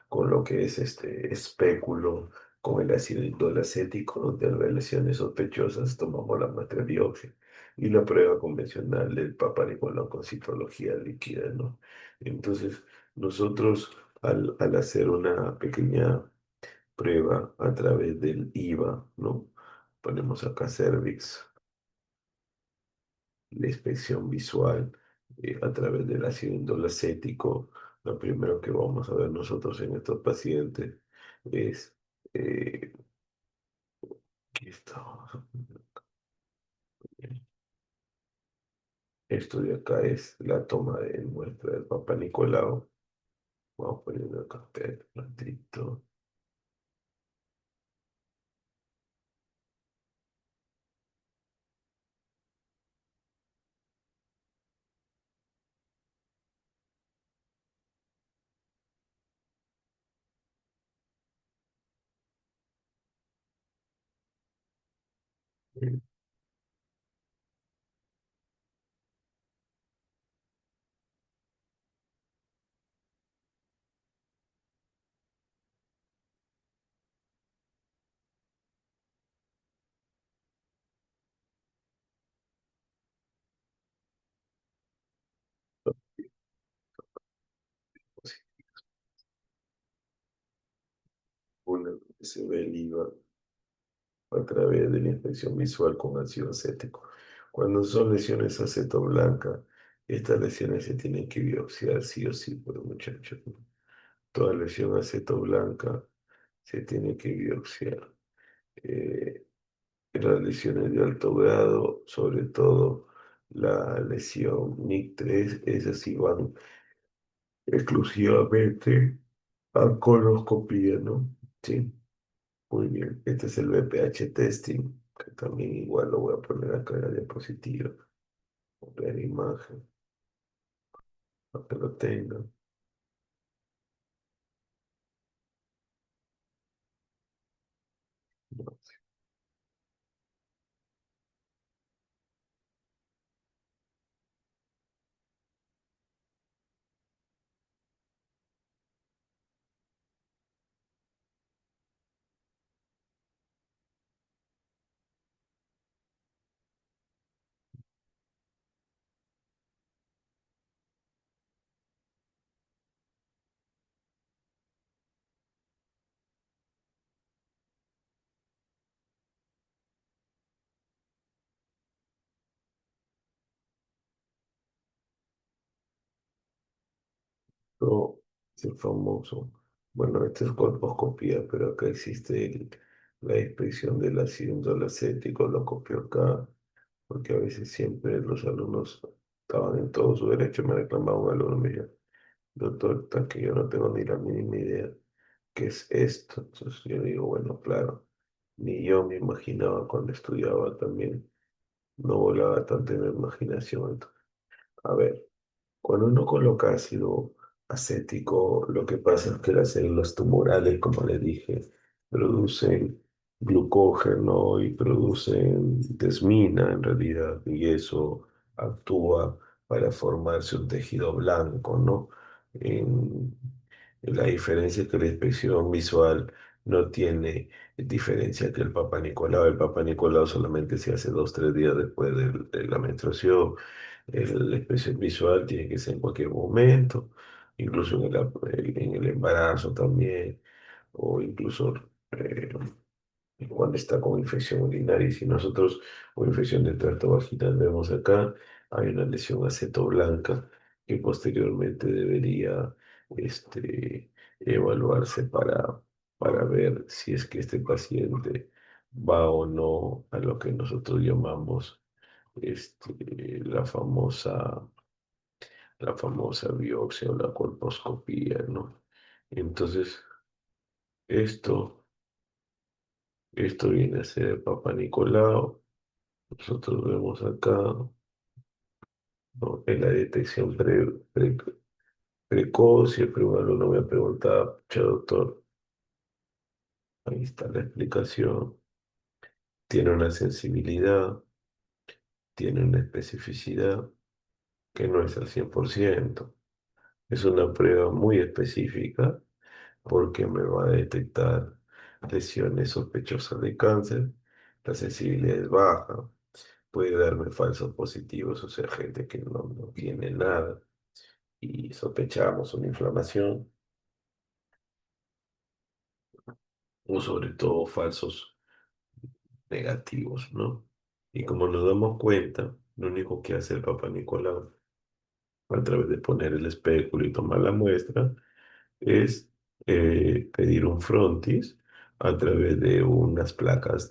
con lo que es espéculo, con el ácido indolacético, donde al ver lesiones sospechosas tomamos la muestra de biopsia, y la prueba convencional del Papa Nicolau con citología líquida, ¿no? Entonces, nosotros al hacer una pequeña prueba a través del IVA, ¿no? Ponemos acá cervix, la inspección visual a través del ácido indolacético. Lo primero que vamos a ver nosotros en estos pacientes es, eh, aquí está, esto de acá es la toma de muestra del Papa Nicolau. Vamos poniendo acá un ratito. Una que se ve el IVA a través de la inspección visual con ácido acético. Cuando son lesiones acetoblanca, estas lesiones se tienen que biopsiar sí o sí, pues muchachos, ¿no? Toda lesión acetoblanca se tiene que biopsiar. Eh, las lesiones de alto grado, sobre todo la lesión NIC3, esas sí van exclusivamente a coloscopía, ¿no? Sí. Muy bien, este es el BPH testing, que también igual lo voy a poner acá en la diapositiva, ver imagen, para que lo tengan. ¿No? Esto es el famoso, bueno, esta es colposcopía, pero acá existe la inspección del ácido acético, lo copio acá, porque a veces siempre los alumnos estaban en todo su derecho, me reclamaba un alumno, me decía, doctor, tan que yo no tengo ni la mínima idea qué es esto. Entonces yo digo, bueno, claro, ni yo me imaginaba cuando estudiaba también, no volaba tanto en la imaginación. Entonces, a ver, cuando uno coloca ácido acético, lo que pasa es que las células tumorales, como le dije, producen glucógeno y producen desmina en realidad, y eso actúa para formarse un tejido blanco, ¿no? En, la diferencia es que la inspección visual no tiene diferencia que el Papa Nicolau. El Papa Nicolau solamente se hace 2, 3 días después de la menstruación. La expresión visual tiene que ser en cualquier momento, incluso en el embarazo también, o incluso cuando está con infección urinaria. Y si nosotros con infección de tracto vaginal vemos acá, hay una lesión acetoblanca que posteriormente debería evaluarse para ver si es que este paciente va o no a lo que nosotros llamamos la famosa biopsia o la colposcopía, ¿no? Entonces, esto, esto viene a ser el Papa Nicolau. Nosotros vemos acá, ¿no? En la detección precoz. Siempre un alumno me preguntaba, "Pucha, doctor, ahí está la explicación. tiene una sensibilidad, tiene una especificidad que no es al 100%. Es una prueba muy específica porque me va a detectar lesiones sospechosas de cáncer, la sensibilidad es baja, puede darme falsos positivos, o sea, gente que no tiene nada y sospechamos una inflamación, o sobre todo falsos negativos, ¿no? Y como nos damos cuenta, lo único que hace el Papa Nicolau a través de poner el espéculo y tomar la muestra es pedir un frontis a través de unas placas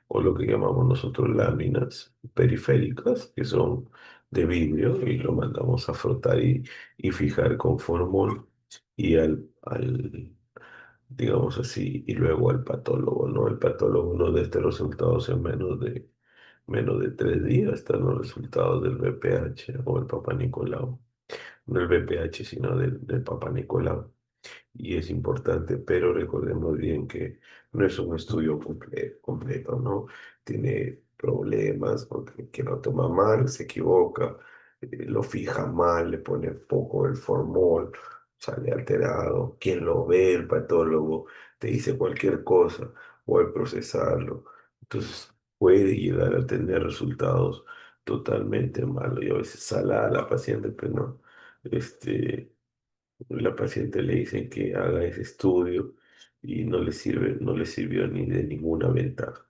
o lo que llamamos nosotros láminas periféricas, que son de vidrio, y lo mandamos a frotar y fijar con formol y digamos así, y luego al patólogo, ¿no? El patólogo nos da este resultados en menos de 3 días, están los resultados del BPH o el Papa Nicolau. No el BPH, sino del Papa Nicolau y es importante, pero recordemos bien que no es un estudio completo, ¿no? Tiene problemas porque el que lo toma mal se equivoca, lo fija mal, le pone poco el formol, sale alterado. Quien lo ve, el patólogo, te dice cualquier cosa o al procesarlo. Entonces puede llegar a tener resultados totalmente malos y a veces sale a la paciente, pero no. La paciente le dicen que haga ese estudio y no le sirve, no le sirvió ni de ninguna ventaja.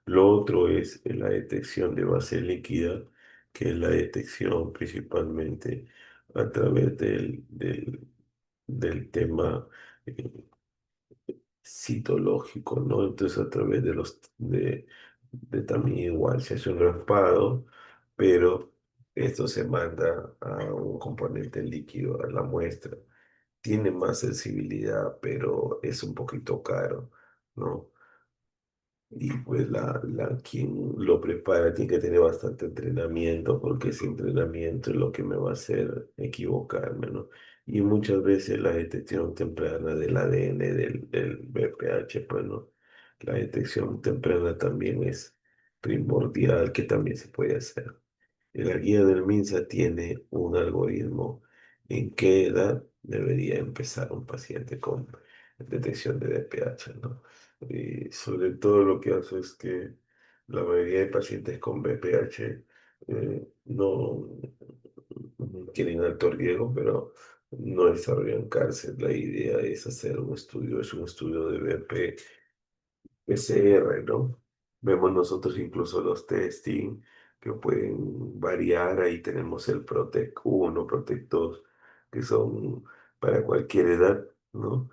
Lo otro es la detección de base líquida, que es la detección principalmente a través del tema eh, citológico, ¿no? Entonces a través de también igual se hace un raspado, pero esto se manda a un componente líquido, a la muestra tiene más sensibilidad, pero es un poquito caro, ¿no? Y pues quien lo prepara tiene que tener bastante entrenamiento, porque ese entrenamiento es lo que me va a hacer equivocarme, ¿no? Y muchas veces la detección temprana del ADN, del BPH, pues, ¿no? La detección temprana también es primordial, que también se puede hacer. La guía del MINSA tiene un algoritmo en qué edad debería empezar un paciente con detección de DPH, ¿no? Y sobre todo lo que hace es que la mayoría de pacientes con BPH no tienen alto riesgo, pero no desarrollan cáncer. La idea es hacer un estudio, es un estudio de BP PCR, ¿no? Vemos nosotros incluso los testing que pueden variar. Ahí tenemos el Protect 1, Protect 2, que son para cualquier edad, ¿no?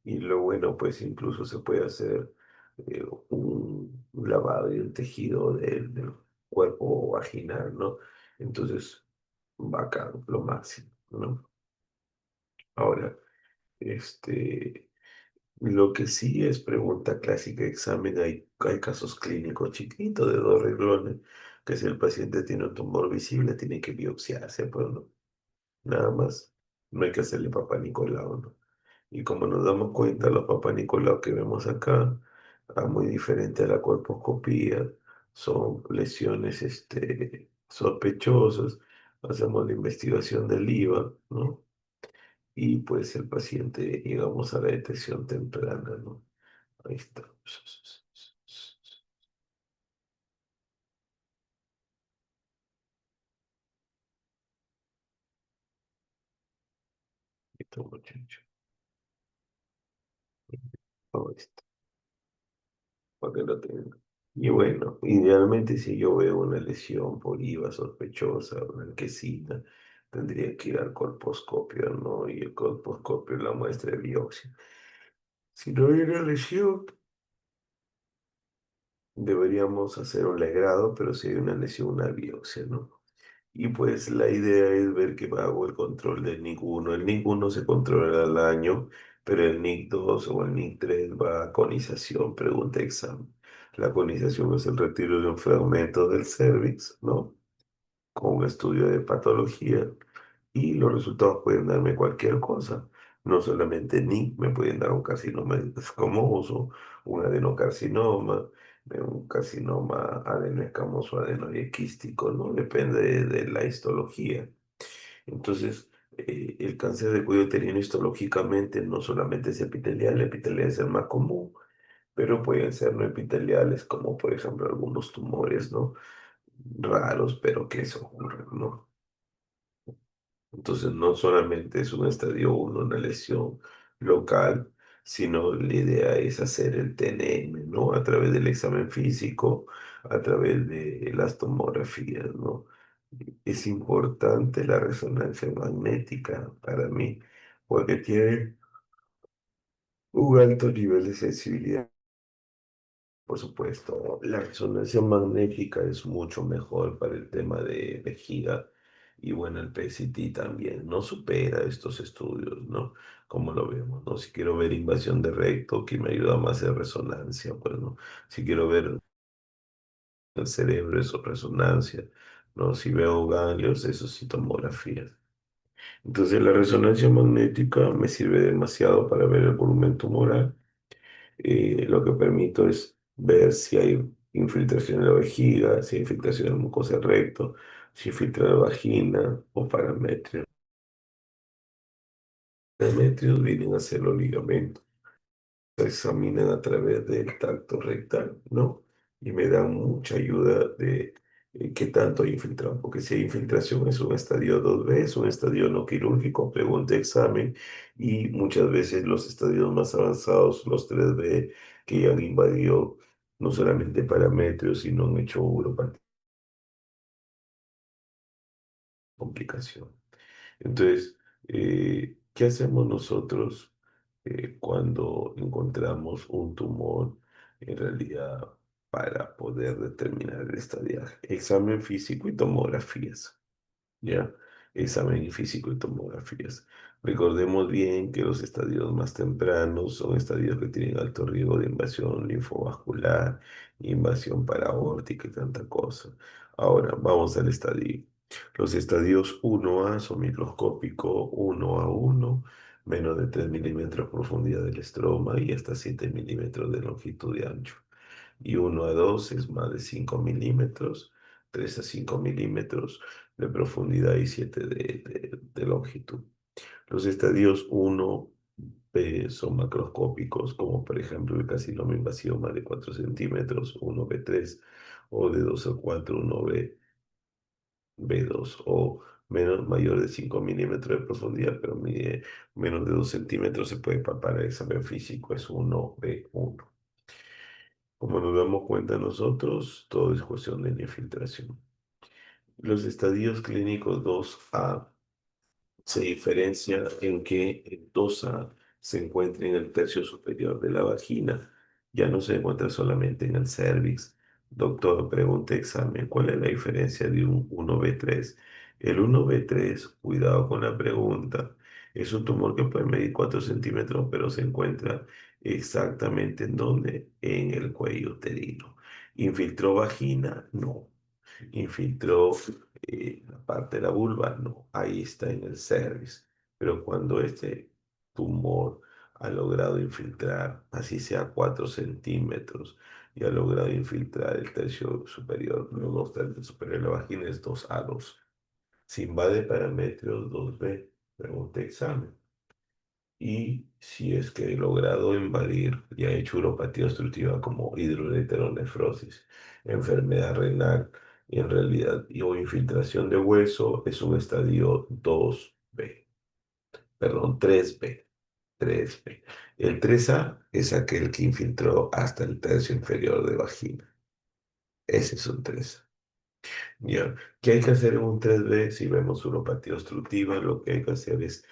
Y lo bueno, pues incluso se puede hacer un lavado y un tejido del cuerpo vaginal, ¿no? Entonces, bacán, lo máximo, ¿no? Ahora, este... Lo que sí es pregunta clásica de examen, hay casos clínicos chiquitos de 2 renglones, que si el paciente tiene un tumor visible, tiene que biopsiarse, pues no, nada más, no hay que hacerle papá Nicolau, ¿no? Y como nos damos cuenta, los papá Nicolau que vemos acá, muy diferente a la colposcopía, son lesiones sospechosas, hacemos la investigación del IVA, ¿no? Y pues el paciente llegamos a la detección temprana, ¿no? Ahí está. Listo, muchacho. Ahí está, para que lo tenga. Y bueno, idealmente si yo veo una lesión por IVA sospechosa, blanquecina, tendría que ir al colposcopio, ¿no? Y el colposcopio es la muestra de biopsia. Si no hay una lesión, deberíamos hacer un legrado, pero si hay una lesión, una biopsia, ¿no? Y pues la idea es ver que hago el control del NIC 1. El NIC 1 se controla al año, pero el NIC 2 o el NIC 3 va a conización, pregunta examen. La conización es el retiro de un fragmento del cervix, ¿no? Con un estudio de patología y los resultados pueden darme cualquier cosa. No solamente NIC, me pueden dar un carcinoma escamoso, un adenocarcinoma, de un carcinoma adenoescamoso adenoidequístico, ¿no? Depende de la histología. Entonces, el cáncer de cuello uterino histológicamente no solamente es epitelial, el epitelial es el más común, pero pueden ser no epiteliales, como por ejemplo algunos tumores, ¿no? Raros, pero que eso ocurre, ¿no? Entonces, no solamente es un estadio 1, una lesión local, sino la idea es hacer el TNM, ¿no? A través del examen físico, a través de las tomografías, ¿no? Es importante la resonancia magnética para mí, porque tiene un alto nivel de sensibilidad. Por supuesto, la resonancia magnética es mucho mejor para el tema de vejiga y bueno, el PET-CT también no supera estos estudios, ¿no? Como lo vemos, ¿no? Si quiero ver invasión de recto, que me ayuda más en resonancia, pues, ¿no? Si quiero ver el cerebro, eso resonancia, ¿no? Si veo ganglios, eso sí tomografías. Entonces la resonancia magnética me sirve demasiado para ver el volumen tumoral. Lo que permito es ver si hay infiltración en la vejiga, si hay infiltración en la mucosa del recto, si infiltra la vagina o parametrios. Parametrios vienen a ser los ligamentos. Se examinan a través del tacto rectal, ¿no? Y me dan mucha ayuda de qué tanto hay infiltrado, porque si hay infiltración es un estadio 2B, es un estadio no quirúrgico, pregunta examen, y muchas veces los estadios más avanzados, los 3B, que ya han invadido no solamente parametrios, sino han hecho uropatía, complicación. Entonces, ¿qué hacemos nosotros cuando encontramos un tumor en realidad para poder determinar el estadiaje? Examen físico y tomografías. ¿Ya? Examen físico y tomografías. Recordemos bien que los estadios más tempranos son estadios que tienen alto riesgo de invasión linfovascular, invasión paraórtica y tanta cosa. Ahora, vamos al estadio. Los estadios 1A son microscópicos 1A1, menos de 3 milímetros de profundidad del estroma y hasta 7 milímetros de longitud de ancho. Y 1A2 es más de 5 milímetros, 3 a 5 milímetros de profundidad y 7 de longitud. Los estadios 1B son macroscópicos, como por ejemplo el carcinoma invasivo más de 4 centímetros, 1B3, o de 2 a 4, 1B, B2, o mayor de 5 milímetros de profundidad, pero mide menos de 2 centímetros, se puede palpar el examen físico, es 1B1. Como nos damos cuenta nosotros, todo es cuestión de la infiltración. Los estadios clínicos 2A se diferencia en que el 2A se encuentra en el tercio superior de la vagina, ya no se encuentra solamente en el cervix. Doctor, pregunta examen, ¿cuál es la diferencia de un 1B3? El 1B3, cuidado con la pregunta, es un tumor que puede medir 4 centímetros, pero se encuentra exactamente en donde, en el cuello uterino. ¿Infiltró vagina? No. ¿Infiltró la parte de la vulva? No, ahí está en el cervix. Pero cuando este tumor ha logrado infiltrar, así sea 4 centímetros, y ha logrado infiltrar el tercio superior, los dos tercios superiores de la vagina es 2A2. Si invade parametros 2B, pregunta examen. Y si es que he logrado invadir y ha hecho uropatía obstructiva como hidroureteronefrosis, enfermedad renal, y en realidad, o infiltración de hueso, es un estadio 2B, perdón, 3B, 3B. El 3A es aquel que infiltró hasta el tercio inferior de vagina. Ese es un 3A. Ya, ¿qué hay que hacer en un 3B si vemos uropatía obstructiva? Lo que hay que hacer es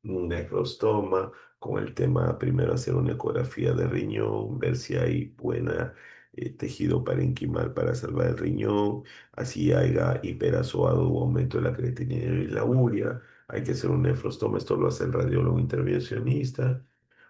un nefrostoma, con el tema primero hacer una ecografía de riñón, ver si hay buena tejido parenquimal para salvar el riñón, así haya hiperazoado o aumento de la creatinina y la urea. Hay que hacer un nefrostoma, esto lo hace el radiólogo intervencionista.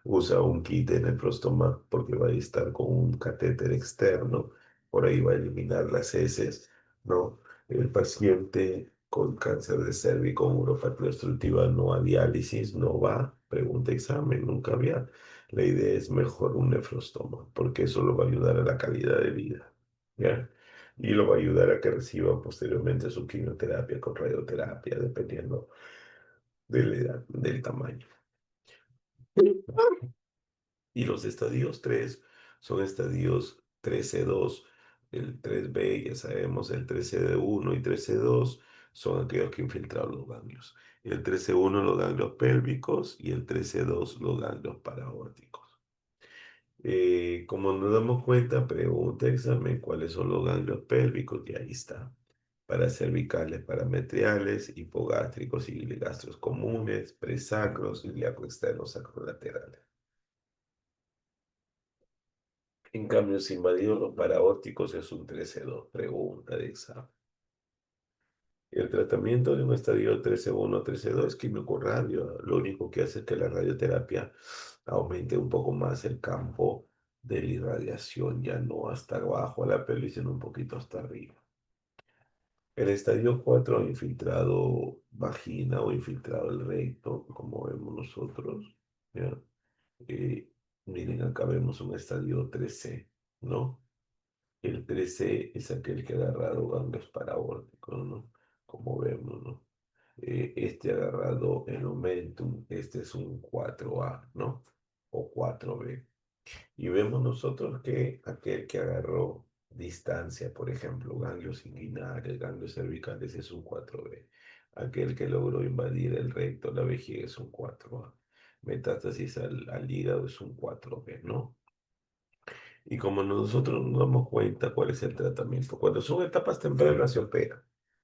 Usa un kit de nefrostoma porque va a estar con un catéter externo, por ahí va a eliminar las heces, ¿no? El paciente con cáncer de cervico con uropatía obstructiva no a diálisis, no va, pregunta examen, nunca había. La idea es mejor un nefrostoma, porque eso lo va a ayudar a la calidad de vida, ¿ya? Y lo va a ayudar a que reciba posteriormente su quimioterapia con radioterapia, dependiendo de la edad, del tamaño. Y los estadios 3 son estadios 13-2. El 3B, ya sabemos, el 13D1 y 13-2 son aquellos que infiltraron los ganglios. El 13-1 los ganglios pélvicos y el 13-2 los ganglios paraórticos. Como nos damos cuenta, pregunta examen cuáles son los ganglios pélvicos y ahí está. Paracervicales, parametriales, hipogástricos y gastros comunes, presacros, ilíaco externos, sacrolaterales. En cambio, si invadidos los paraórticos es un 13-2, pregunta de examen. El tratamiento de un estadio 13-1 o 13-2 es quimiocorradio. Lo único que hace es que la radioterapia aumente un poco más el campo de la irradiación, ya no hasta abajo a la pelvis, sino un poquito hasta arriba. El estadio 4 infiltrado vagina o infiltrado el recto, como vemos nosotros. ¿Ya? Eh, Miren, acá vemos un estadio 3C, ¿no? El 13 es aquel que ha agarrado ganglios paraórticos, ¿no? Como vemos, ¿no? Este ha agarrado el omentum, este es un 4A, ¿no? O 4B. Y vemos nosotros que aquel que agarró distancia, por ejemplo, ganglios inguinales, ganglios cervicales, es un 4B. Aquel que logró invadir el recto, la vejiga, es un 4A. Metástasis al hígado es un 4B, ¿no? Y como nosotros nos damos cuenta cuál es el tratamiento, cuando son etapas tempranas se opera.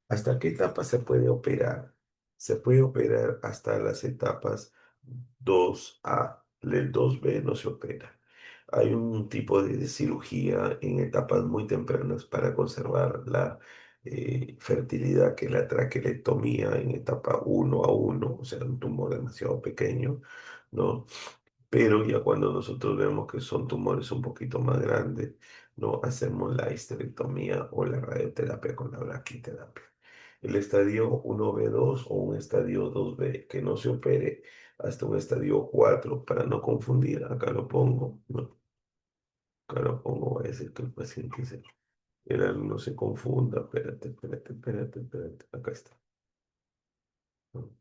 ¿Hasta qué etapa se puede operar? Se puede operar hasta las etapas 2A. El 2B no se opera. Hay un tipo de cirugía en etapas muy tempranas para conservar la fertilidad, que es la traquelectomía en etapa 1A1, o sea, un tumor demasiado pequeño, ¿no? Pero ya cuando nosotros vemos que son tumores un poquito más grandes, no hacemos la histerectomía o la radioterapia con la braquiterapia. El estadio 1B2 o un estadio 2B, que no se opere hasta un estadio 4 para no confundir. Acá lo pongo, ¿no? Acá lo pongo, va a decir que el paciente no se confunda. Espérate, espérate, espérate, espérate. Acá está. ¿No?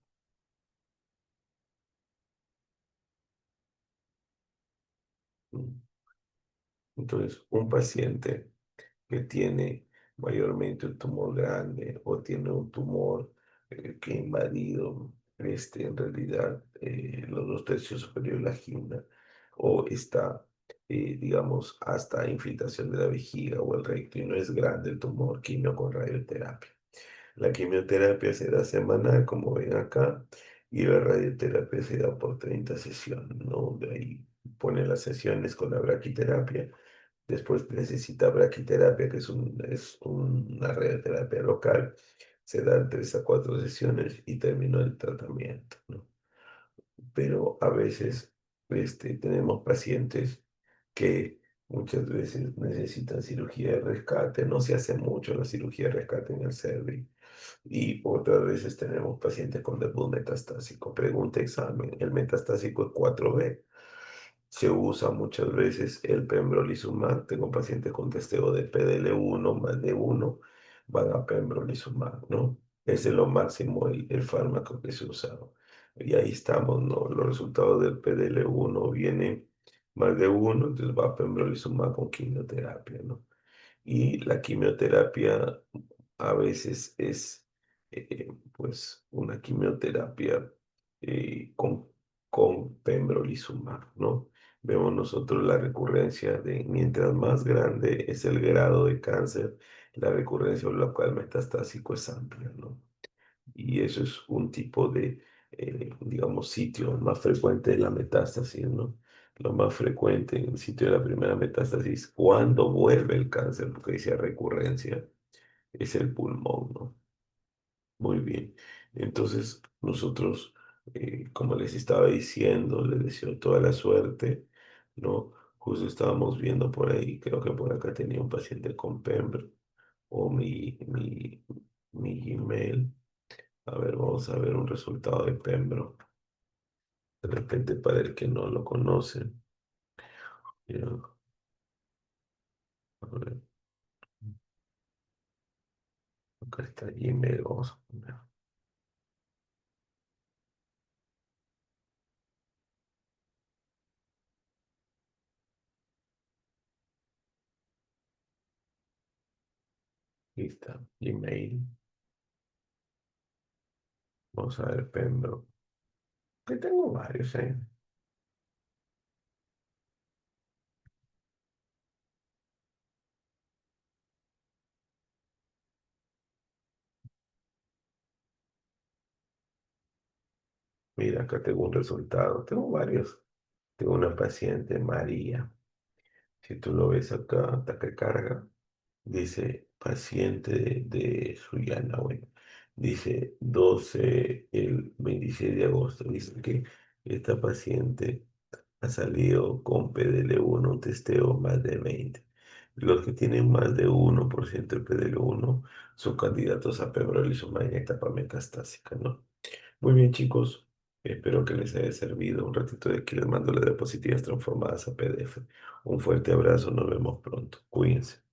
Mm. Entonces, un paciente que tiene mayormente un tumor grande o tiene un tumor que ha invadido en realidad los dos tercios superiores de la gimna o está, digamos, hasta infiltración de la vejiga o el recto y no es grande el tumor, quimio con radioterapia. La quimioterapia se da semanal, como ven acá, y la radioterapia se da por 30 sesiones, ¿no? De ahí pone las sesiones con la braquiterapia. Después necesita braquiterapia, que es una radioterapia local. Se dan 3 a 4 sesiones y terminó el tratamiento, ¿no? Pero a veces tenemos pacientes que muchas veces necesitan cirugía de rescate. No se hace mucho la cirugía de rescate en el cervix. Y otras veces tenemos pacientes con debut metastásico. Pregunta examen. El metastásico es 4B. Se usa muchas veces el pembrolizumab. Tengo pacientes con testeo de PDL1 más de uno, van a pembrolizumab, ¿no? Ese es lo máximo, el fármaco que se ha usado. Y ahí estamos, ¿no? Los resultados del PDL1 vienen más de uno, entonces va a pembrolizumab con quimioterapia, ¿no? Y la quimioterapia a veces es pues una quimioterapia con pembrolizumab, ¿no? Vemos nosotros la recurrencia de, mientras más grande es el grado de cáncer, la recurrencia local metastásico es amplia, ¿no? Y eso es un tipo de, digamos, sitio más frecuente de la metástasis, ¿no? Lo más frecuente en el sitio de la primera metástasis, cuando vuelve el cáncer, porque dice recurrencia, es el pulmón, ¿no? Muy bien. Entonces, nosotros, como les estaba diciendo, les deseo toda la suerte, ¿no? Justo estábamos viendo por ahí, creo que por acá tenía un paciente con Pembro, o mi Gmail. A ver, vamos a ver un resultado de Pembro. De repente, para el que no lo conoce. Ya, a ver, acá está Gmail, vamos a poner. Ahí está, Gmail. Vamos a ver, Pembro. Que tengo varios, ¿eh? Mira, acá tengo un resultado. Tengo varios. Tengo una paciente, María. Si tú lo ves acá, hasta que carga, dice paciente de Sullana, bueno, dice 12 el 26 de agosto. Dice que esta paciente ha salido con PDL1, un testeo más de 20. Los que tienen más de 1% de PDL1 son candidatos a pembrolizumab en etapa metastásica, ¿no? Muy bien, chicos. Espero que les haya servido. Un ratito de que les mando las diapositivas transformadas a PDF. Un fuerte abrazo. Nos vemos pronto. Cuídense.